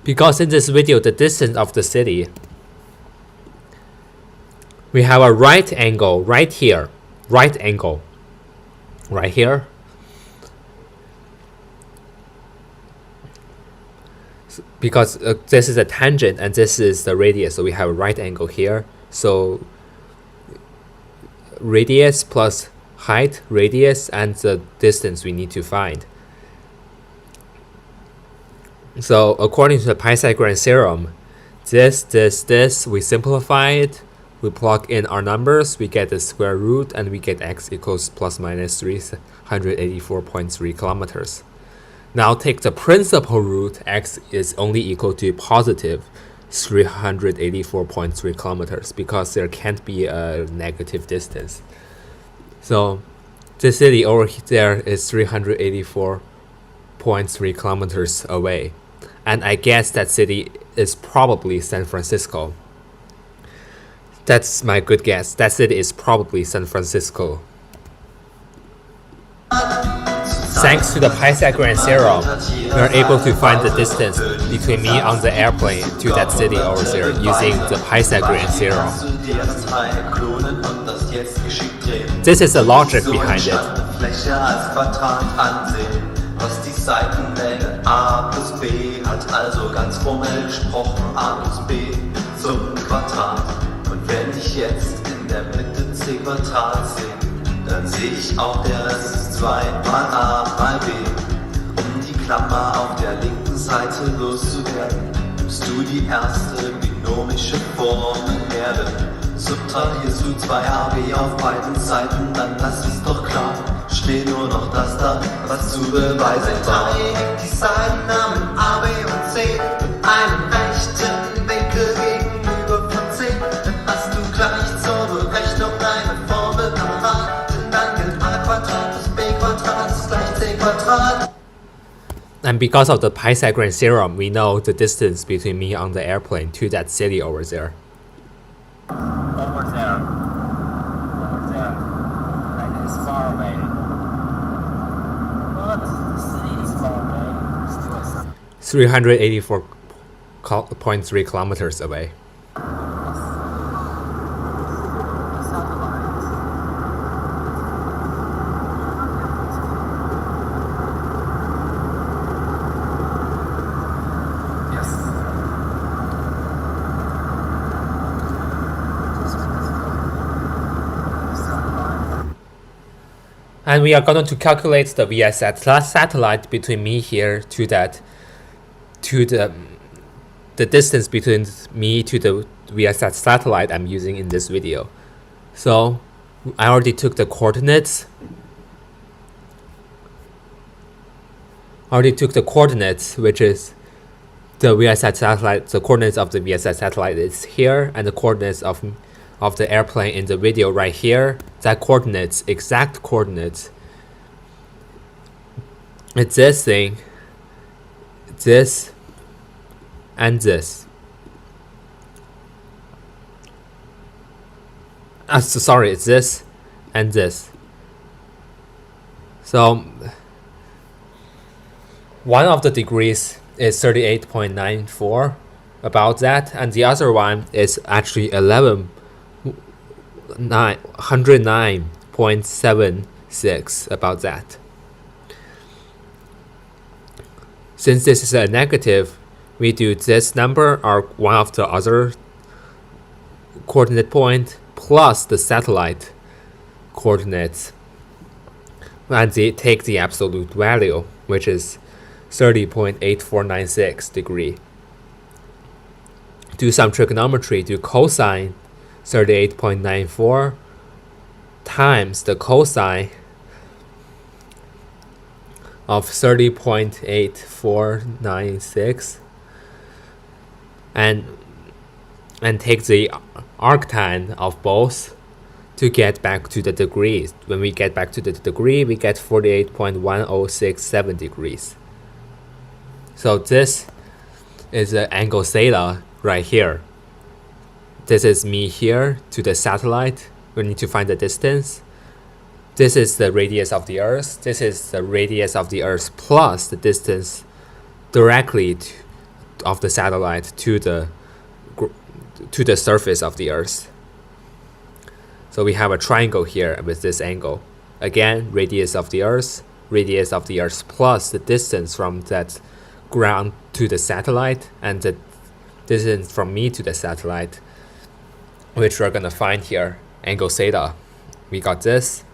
Because in this video, the distance of the city, we have a right angle right here, right angle right here. Because this is a tangent and this is the radius, so we have a right angle here. So radius plus height, radius, and the distance we need to find. So according to the Pythagorean theorem, this, we simplify it, we plug in our numbers, we get the square root, and we get x equals plus minus 384.3 kilometers. Now take the principal root, x is only equal to positive 384.3 kilometers because there can't be a negative distance. So the city over there is 384.3 kilometers away. And I guess that city is probably San Francisco. That's my good guess. That city is probably San Francisco. Thanks to the Pythagorean theorem, we are able to find the distance between me on the airplane to that city over there using the Pythagorean theorem. This is the logic behind it. Was die Seitenlänge a plus b hat, also ganz formell gesprochen a plus b zum Quadrat. Und wenn ich jetzt in der Mitte c Quadrat sehe, dann sehe ich auch, der Rest ist 2 mal a mal b. Um die Klammer auf der linken Seite loszuwerden, nimmst du die erste binomische Formel Erde. Subtrahierst du 2ab auf beiden Seiten, dann lass es doch klar. Steht nur noch das da, was zu beweisen war. Die Seitennamen A, B und C mit einem rechten Winkel gegenüber von C. Dann hast du gleich zur Berechnung eine Formel parat. Denn dann gilt a Quadrat plus b Quadrat ist gleich c Quadrat. And because of the Pythagorean theorem, we know the distance between me on the airplane to that city over there. Over there. Over there. Like it's far away. But the city is far away. Still 384.3 kilometers away. And we are going to calculate the VSAT satellite between me here to that, to the distance between me to the VSAT satellite I'm using in this video. So I already took the coordinates. Which is the VSAT satellite. The coordinates of the VSAT satellite is here, and the coordinates of the airplane in the video right here. That coordinates, exact coordinates, it's this thing, this, and this. Sorry, it's this and this. So one of the degrees is 38.94, about that, and the other one is actually 109.76, about that. Since this is a negative, we do this number or one of the other coordinate point plus the satellite coordinates, and they take the absolute value, which is 30.8496 degree. Do some trigonometry, do cosine 38.94 times the cosine of 30.8496 and take the arctan of both to get back to the degrees. When we get back to the degree, we get 48.1067 degrees. So this is the angle theta right here. This is me here to the satellite. We need to find the distance. This is the radius of the Earth. This is the radius of the Earth plus the distance directly of the satellite to the surface of the Earth. So we have a triangle here with this angle. Again, radius of the Earth plus the distance from that ground to the satellite, and the distance from me to the satellite, which we're gonna find here, angle theta, we got this.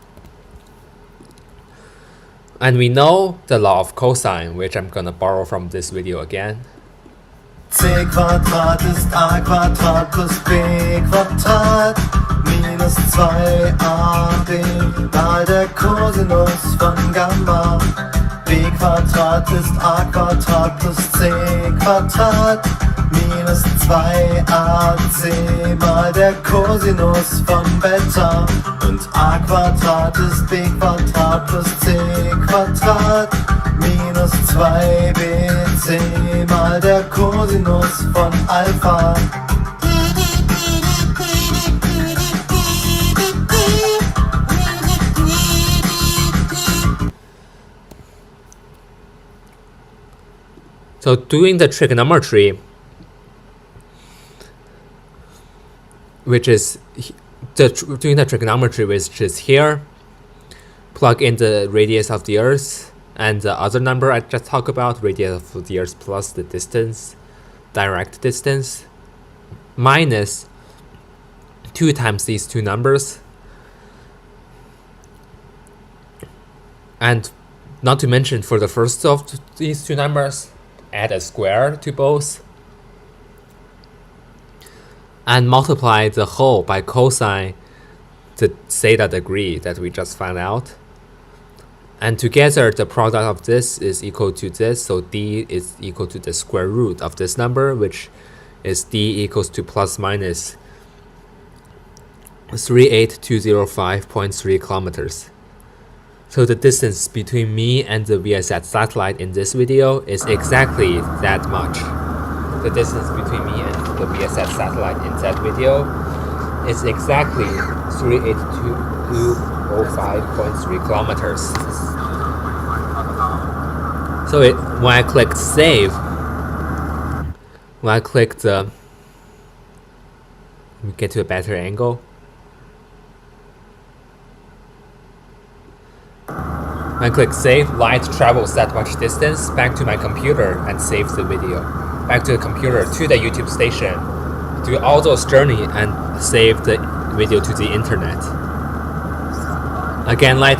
And we know the law of cosine, which I'm gonna borrow from this video again. C Quadrat ist A Quadrat plus B Quadrat minus 2AB mal der Cosinus von Gamma. B Quadrat ist A Quadrat plus C Quadrat minus 2AC mal der Cosinus von Beta. Und A Quadrat ist B Quadrat plus C Quadrat minus 2bc mal der Cosinus von Alpha. So doing the trigonometry, which is doing the trigonometry which is here, plug in the radius of the Earth and the other number I just talked about, radius of the Earth plus the distance, direct distance, minus 2 times these two numbers. And not to mention for the first of these two numbers, add a square to both. And multiply the whole by cosine the theta degree that we just found out. And together the product of this is equal to this, so d is equal to the square root of this number, which is d equals to plus minus 38205.3 kilometers. So the distance between me and the VSAT satellite in this video is exactly that much. The distance between me and the VSAT satellite in that video is exactly 38205.3 kilometers. So when I click save, when I click the, let me get to a better angle. When I click save, light travels that much distance back to my computer and saves the video. Back to the computer, to the YouTube station, do all those journey and save the video to the internet. Again, light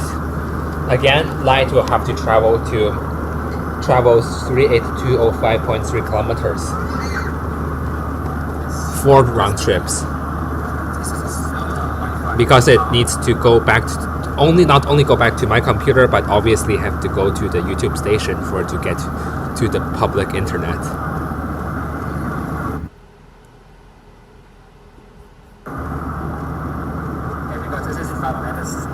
will have to travel 38205.3 kilometers. 4 round trips. Because it needs to go back to not only go back to my computer, but obviously have to go to the YouTube station for it to get to the public internet. Because this is not medicine.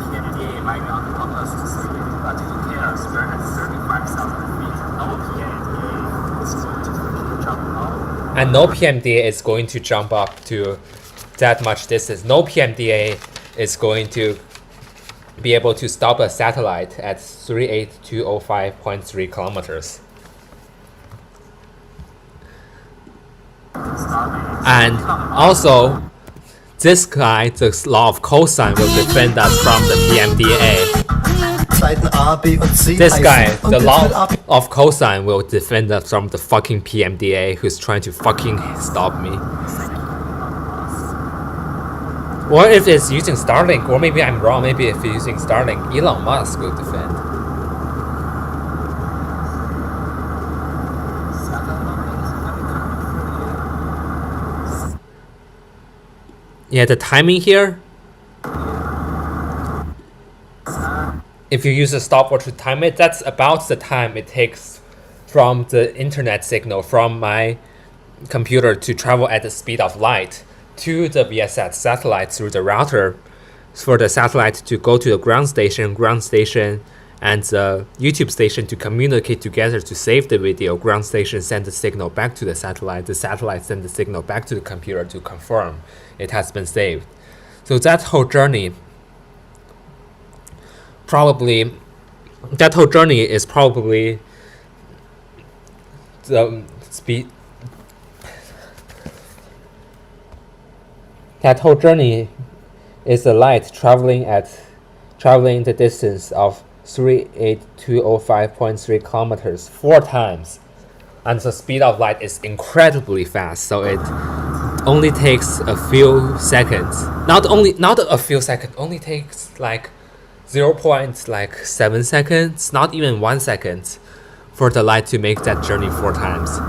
PMDA might not want us to see it, but who cares? We're at 35,000 feet. No PMDA is going to jump up. And no PMDA is going to jump up to that much distance. No PMDA is going to be able to stop a satellite at 38205.3 kilometers. And also, this guy, the law of cosine, will defend us from the PMDA. This guy, the law of cosine, will defend us from the fucking PMDA who's trying to fucking stop me. Or if it's using Starlink, or maybe I'm wrong, maybe if it's using Starlink, Elon Musk will defend. Yeah, the timing here, if you use a stopwatch to time it, that's about the time it takes from the internet signal from my computer to travel at the speed of light to the VSAT satellite through the router, for the satellite to go to the ground station and the YouTube station to communicate together to save the video. Ground station send the signal back to the satellite send the signal back to the computer to confirm it has been saved. So that whole journey is probably the speed. That whole journey is the light traveling the distance of 38205.3 kilometers 4 times, and the speed of light is incredibly fast. So only takes a few seconds. Not a few seconds, only takes like 0.7 seconds, not even 1 second, for the light to make that journey 4 times.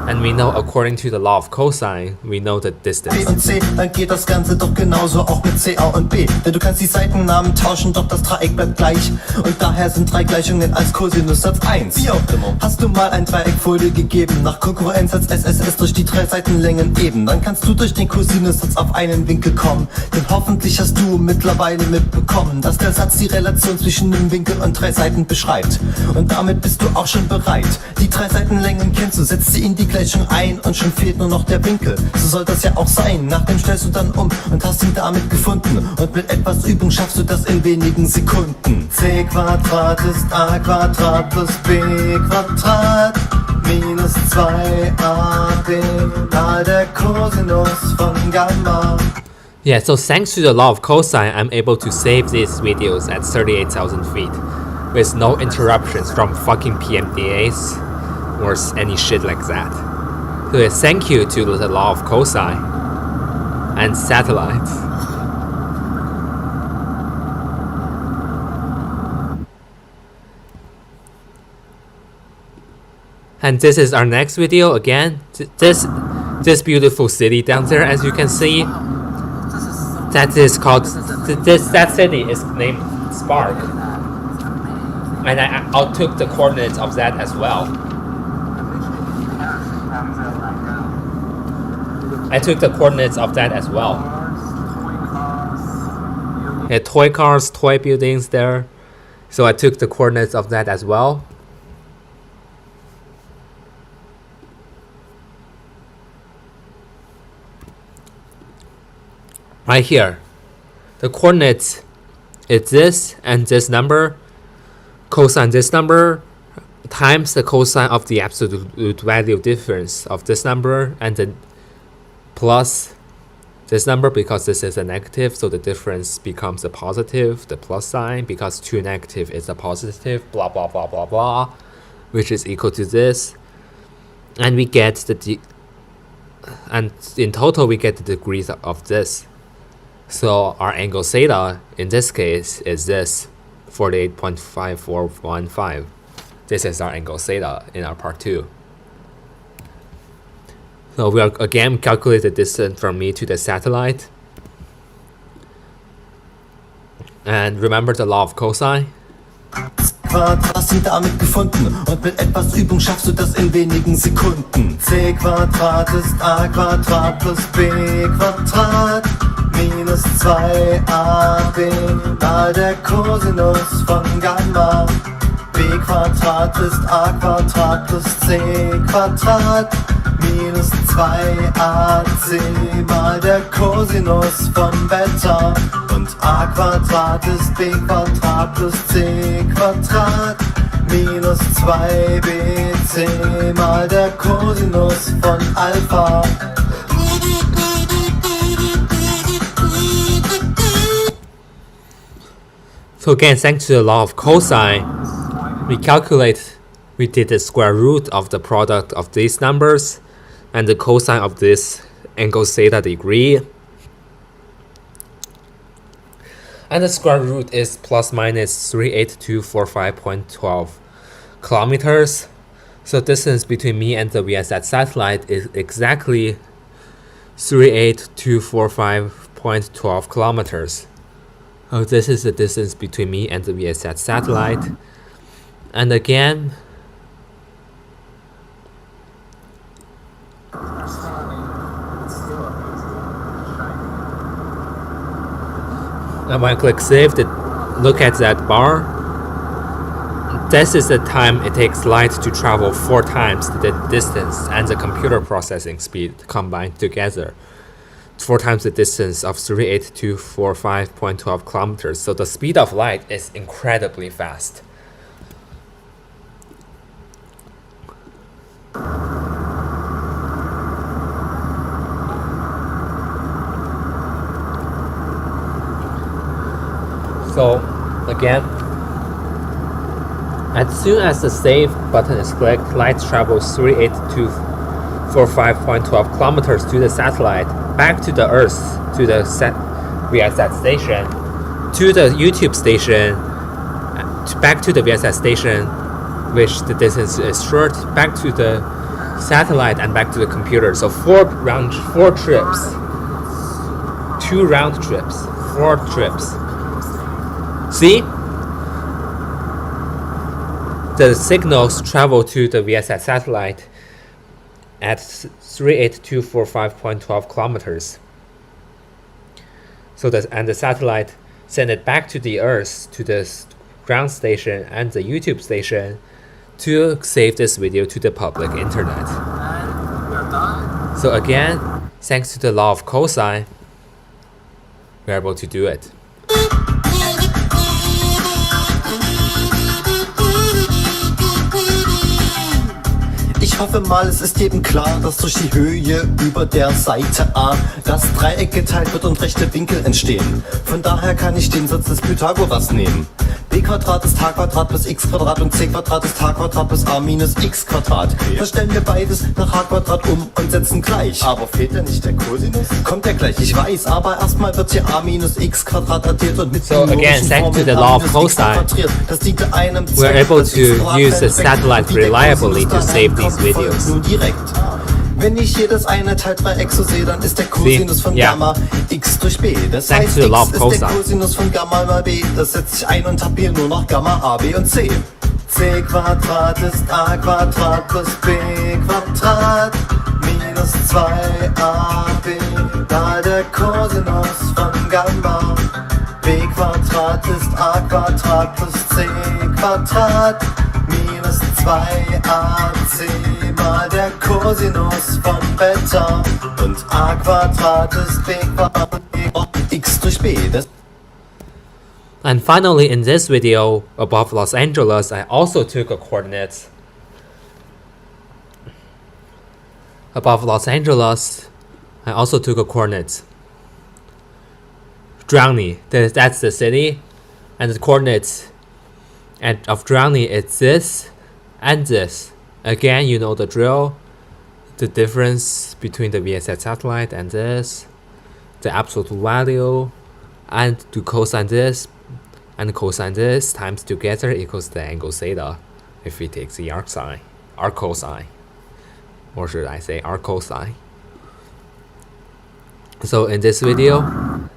And we know, according to the law of cosine, we know the distance. B und C, dann geht das Ganze doch genauso auch mit C, A und B. Denn du kannst die Seitennamen tauschen, doch das Dreieck bleibt gleich. Und daher sind 3 Gleichungen als Kosinussatz 1. Wie auch immer. Hast du mal ein Dreieck Folie gegeben, nach Konkurrenz als SSS durch die 3 Seitenlängen eben. Dann kannst du durch den Kosinussatz auf einen Winkel kommen. Denn hoffentlich hast du mittlerweile mitbekommen, dass der Satz die Relation zwischen einem Winkel und 3 Seiten beschreibt. Und damit bist du auch schon bereit. Die 3 Seitenlängen kennst du, setzt sie in die Gleichung ein und schon fehlt nur noch der Winkel. So soll das ja auch sein. Nachdem stellst du dann um und hast ihn damit gefunden. Und mit etwas Übung schaffst du das in wenigen Sekunden. C Quadrat ist A Quadrat plus B Quadrat minus 2AB mal der Cosinus von Gamma. Yeah, so thanks to the law of cosine, I'm able to save these videos at 38,000 feet with no interruptions from fucking PMDAs or any shit like that. So yeah, thank you to the law of cosine and satellites. And this is our next video again. This beautiful city down there, as you can see, that is called that city is named Spark, and I took the coordinates of that as well. I took the coordinates of that as well. Yeah, toy cars, toy buildings there. So I took the coordinates of that as well. Right here, the coordinates is this and this number, cosine this number, times the cosine of the absolute value difference of this number, and then plus this number, because this is a negative, so the difference becomes a positive, the plus sign, because 2 negative is a positive, blah blah blah blah blah, which is equal to this, and we get and in total we get the degrees of this. So our angle theta in this case is this 48.5415. This is our angle theta in our part 2. So we are again calculate the distance from me to the satellite. And remember the law of cosine. Quadrat hast ihn damit gefunden und mit etwas Übung schaffst du das in wenigen Sekunden. C Quadrat ist A Quadrat plus B Quadrat minus 2AB mal der Cosinus von Gamma. B Quadrat ist A Quadrat plus C Quadrat minus 2AC mal der Cosinus von Beta. Und A Quadrat ist B Quadrat plus C Quadrat minus 2BC mal der Cosinus von Alpha. So again, thanks to the law of cosine, we did the square root of the product of these numbers and the cosine of this angle theta degree. And the square root is plus minus 38245.12 kilometers. So distance between me and the VSAT satellite is exactly 38245.12 kilometers. So this is the distance between me and the VSAT satellite. And again, and when I click save, look at that bar. This is the time it takes light to travel 4 times the distance and the computer processing speed combined together. 4 times the distance of 38245.12 kilometers. So the speed of light is incredibly fast. So again, as soon as the save button is clicked, light travels 38245.12 kilometers to the satellite. back to the Earth, to the VSS station, to the YouTube station, back to the VSS station, which the distance is short, back to the satellite and back to the computer. So 4 trips. 2 round trips. 4 trips. See? The signals travel to the VSS satellite at 38245.12 kilometers. So the satellite send it back to the Earth, to the ground station and the YouTube station to save this video to the public internet. So again, thanks to the law of cosine, we're able to do it. Ich hoffe mal, es ist jedem klar, dass durch die Höhe über der Seite A das Dreieck geteilt wird und rechte Winkel entstehen. Von daher kann ich den Satz des Pythagoras nehmen. b Quadrat ist h Quadrat plus x Quadrat und c Quadrat ist h Quadrat plus a minus x Quadrat. Verstellen wir beides nach h Quadrat um und setzen gleich. Aber fehlt ja nicht der Cosinus? Kommt ja gleich, ich weiß, aber erstmal wird hier a minus x Quadrat addiert und mit so again, thanks to the law of cosine, we're able to use the satellite reliably to save these videos. Nun direkt. Wenn ich hier das eine Teildreieck so sehe, dann ist der Cosinus von Gamma x durch b. Das heißt, x ist der Cosinus von Gamma mal b. Das setzt sich ein und hab hier nur noch Gamma a, b und c. c Quadrat ist a Quadrat plus b Quadrat minus 2ab. Da der Cosinus von Gamma b Quadrat ist a Quadrat plus c Quadrat minus 2ac mal der Cosinus von Beta und a Quadrat ist b Quadrat x durch b. And finally, in this video above Los Angeles, I also took a coordinates. Above Los Angeles, I also took a coordinates. Drowning, that's the city, and the coordinates of Drowning it's this and this. Again, you know the drill. The difference between the VSS satellite and this, the absolute value, and to cosine this and cosine this times together equals the angle theta if we take the arc cosine, or should I say arc cosine. So in this video,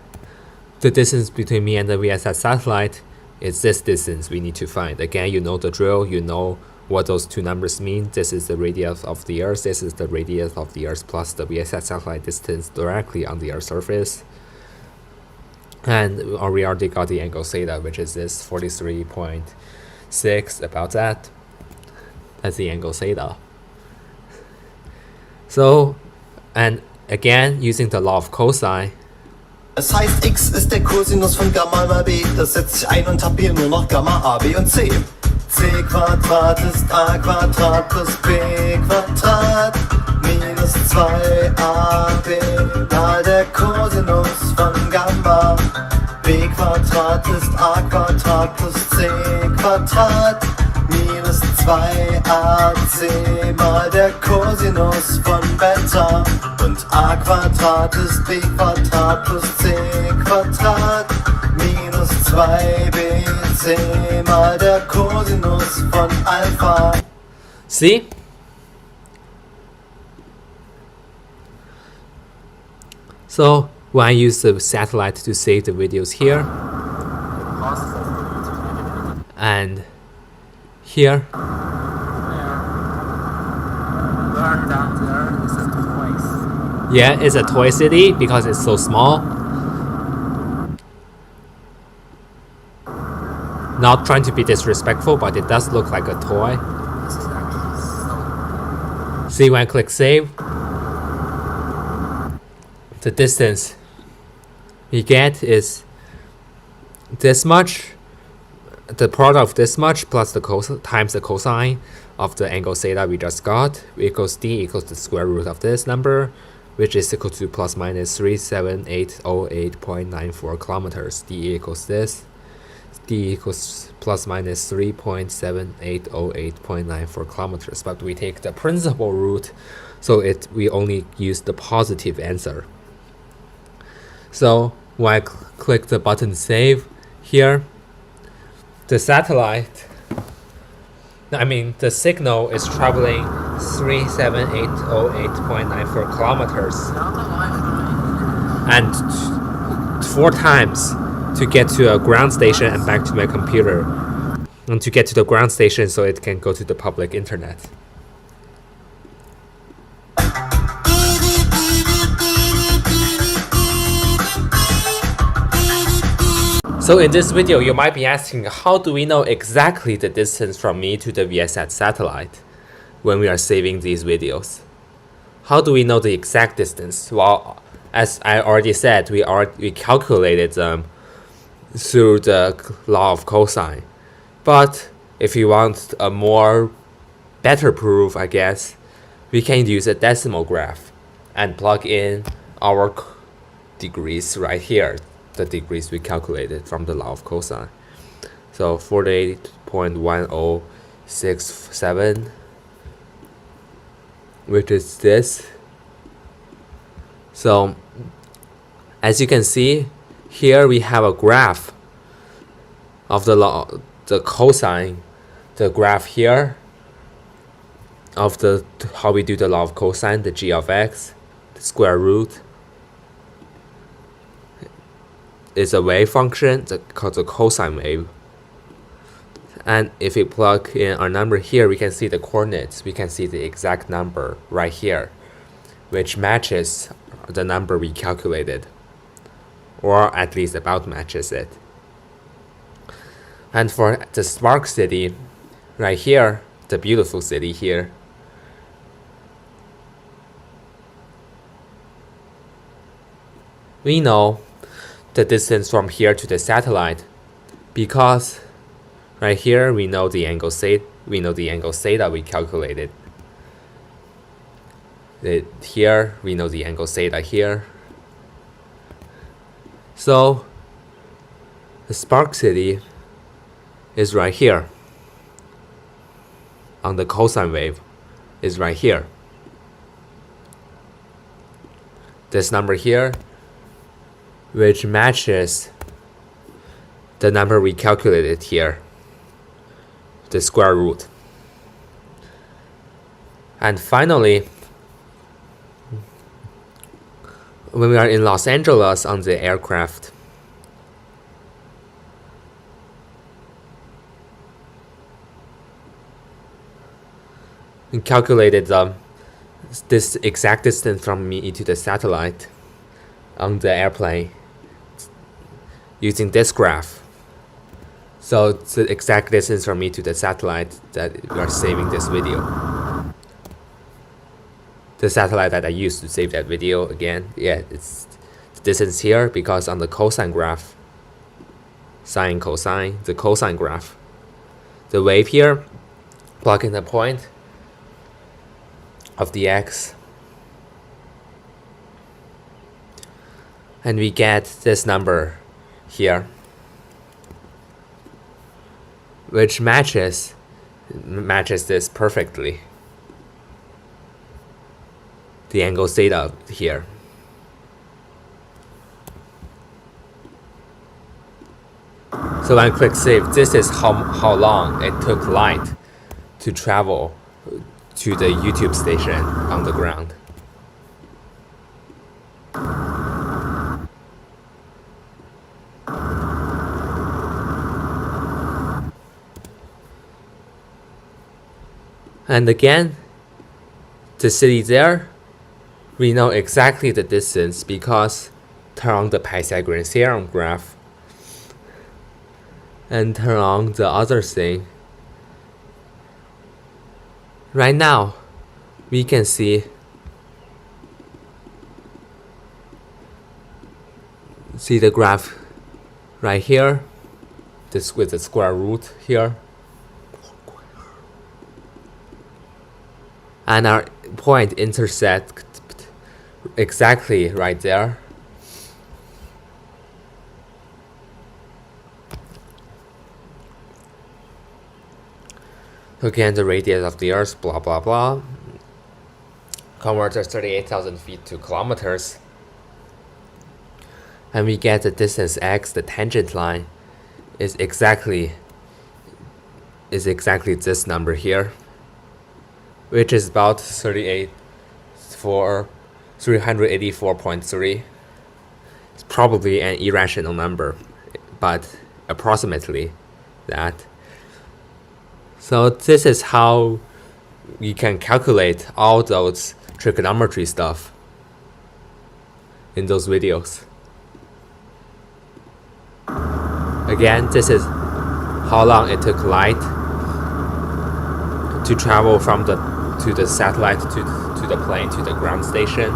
the distance between me and the VSS satellite is this distance we need to find. Again, you know the drill, you know what those two numbers mean. This is the radius of the Earth, this is the radius of the Earth plus the VSS satellite distance directly on the Earth's surface. And we already got the angle theta, which is this 43.6, about that. That's the angle theta. So, and again, using the law of cosine, Das heißt, x ist der Cosinus von Gamma mal b. Das setzt sich ein und hab hier nur noch Gamma a, b und c. c Quadrat ist a Quadrat plus b Quadrat minus 2ab mal der Cosinus von Gamma. b Quadrat ist a Quadrat plus c Quadrat minus 2ac mal der Cosinus von Beta und a Quadrat ist b Quadrat plus c Quadrat minus 2bc mal der Cosinus von Alpha. See? So when I use the satellite to save the videos here and here, yeah, it's a toy city because it's so small. Not trying to be disrespectful, but it does look like a toy. See, when I click save, the distance we get is this much. The product of this much plus the times the cosine of the angle theta we just got equals d equals the square root of this number, which is equal to plus minus 37808.94 kilometers. D equals this. D equals plus minus 3.7808.94 kilometers. But we take the principal root, so we only use the positive answer. So when I click the button save here, the signal is traveling 37808.94 kilometers and 4 times to get to a ground station and back to my computer, and to get to the ground station so it can go to the public internet. So in this video, you might be asking, how do we know exactly the distance from me to the VSAT satellite when we are saving these videos? How do we know the exact distance? Well, as I already said, we calculated them through the law of cosine. But if you want a better proof, I guess, we can use a decimal graph and plug in our degrees right here, the degrees we calculated from the law of cosine. So 48.1067, which is this. So as you can see, here we have a graph of the cosine, the graph here of how we do the law of cosine, the g of x, the square root is a wave function called the cosine wave. And if we plug in our number here, we can see the coordinates. We can see the exact number right here, which matches the number we calculated, or at least about matches it. And for the Spark City right here, the beautiful city here, we know the distance from here to the satellite because right here we know the angle theta we calculated. Here we know the angle theta here. So the Spark City is right here. On the cosine wave is right here. This number here, which matches the number we calculated here, the square root. And finally, when we are in Los Angeles on the aircraft, we calculated this exact distance from me to the satellite on the airplane using this graph. So it's the exact distance from me to the satellite that we are saving this video. The satellite that I used to save that video, again, yeah, it's the distance here because on the cosine graph, sine, cosine, the cosine graph, the wave here, plug in the point of the x, and we get this number here, which matches this perfectly, the angle theta here. So when I click save, this is how long it took light to travel to the YouTube station on the ground. And again, the city there, we know exactly the distance because turn on the Pythagorean theorem graph and turn on the other thing. Right now, we can see the graph right here, this with the square root here, and our point intersect exactly right there. Again, the radius of the Earth, blah blah blah. Converts 38,000 feet to kilometers. and we get the distance x, the tangent line, is exactly this number here, which is about 384.3. It's probably an irrational number, but approximately that. So this is how we can calculate all those trigonometry stuff in those videos. Again, this is how long it took light to travel from the satellite to the plane to the ground station.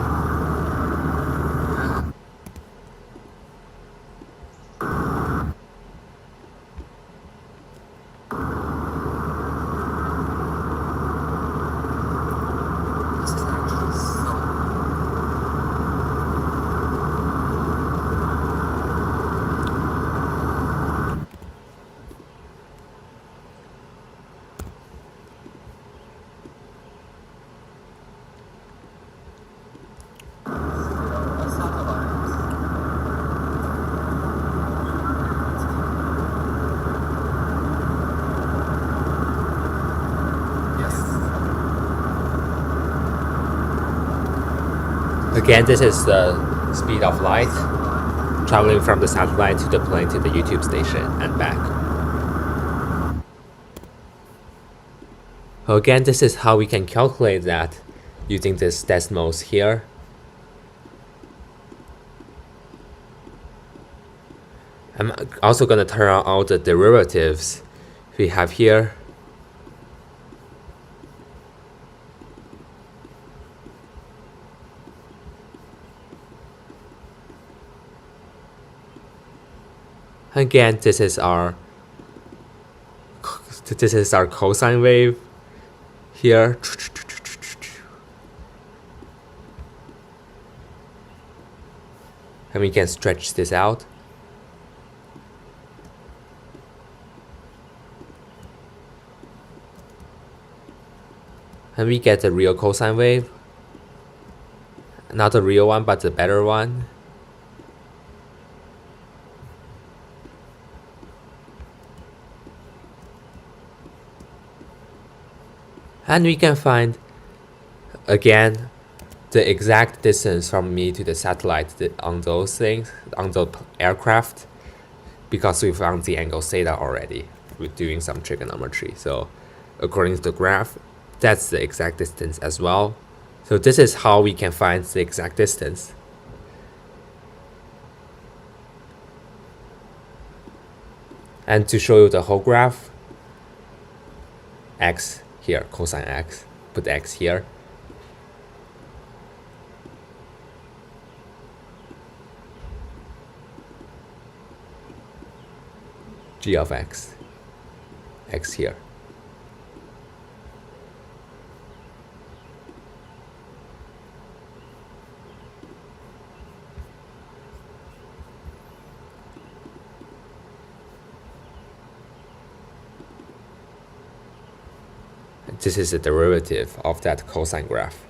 Again, this is the speed of light traveling from the satellite to the plane to the YouTube station and back. Again, this is how we can calculate that using this decimals here. I'm also going to turn on all the derivatives we have here. Again, this is our cosine wave here. And we can stretch this out. And we get the real cosine wave. Not the real one, but the better one. And we can find, again, the exact distance from me to the satellite on those things, on the aircraft, because we found the angle theta already with doing some trigonometry. So according to the graph, that's the exact distance as well. So this is how we can find the exact distance. And to show you the whole graph, x here, cosine x, put x here. G of x, x here. This is the derivative of that cosine graph.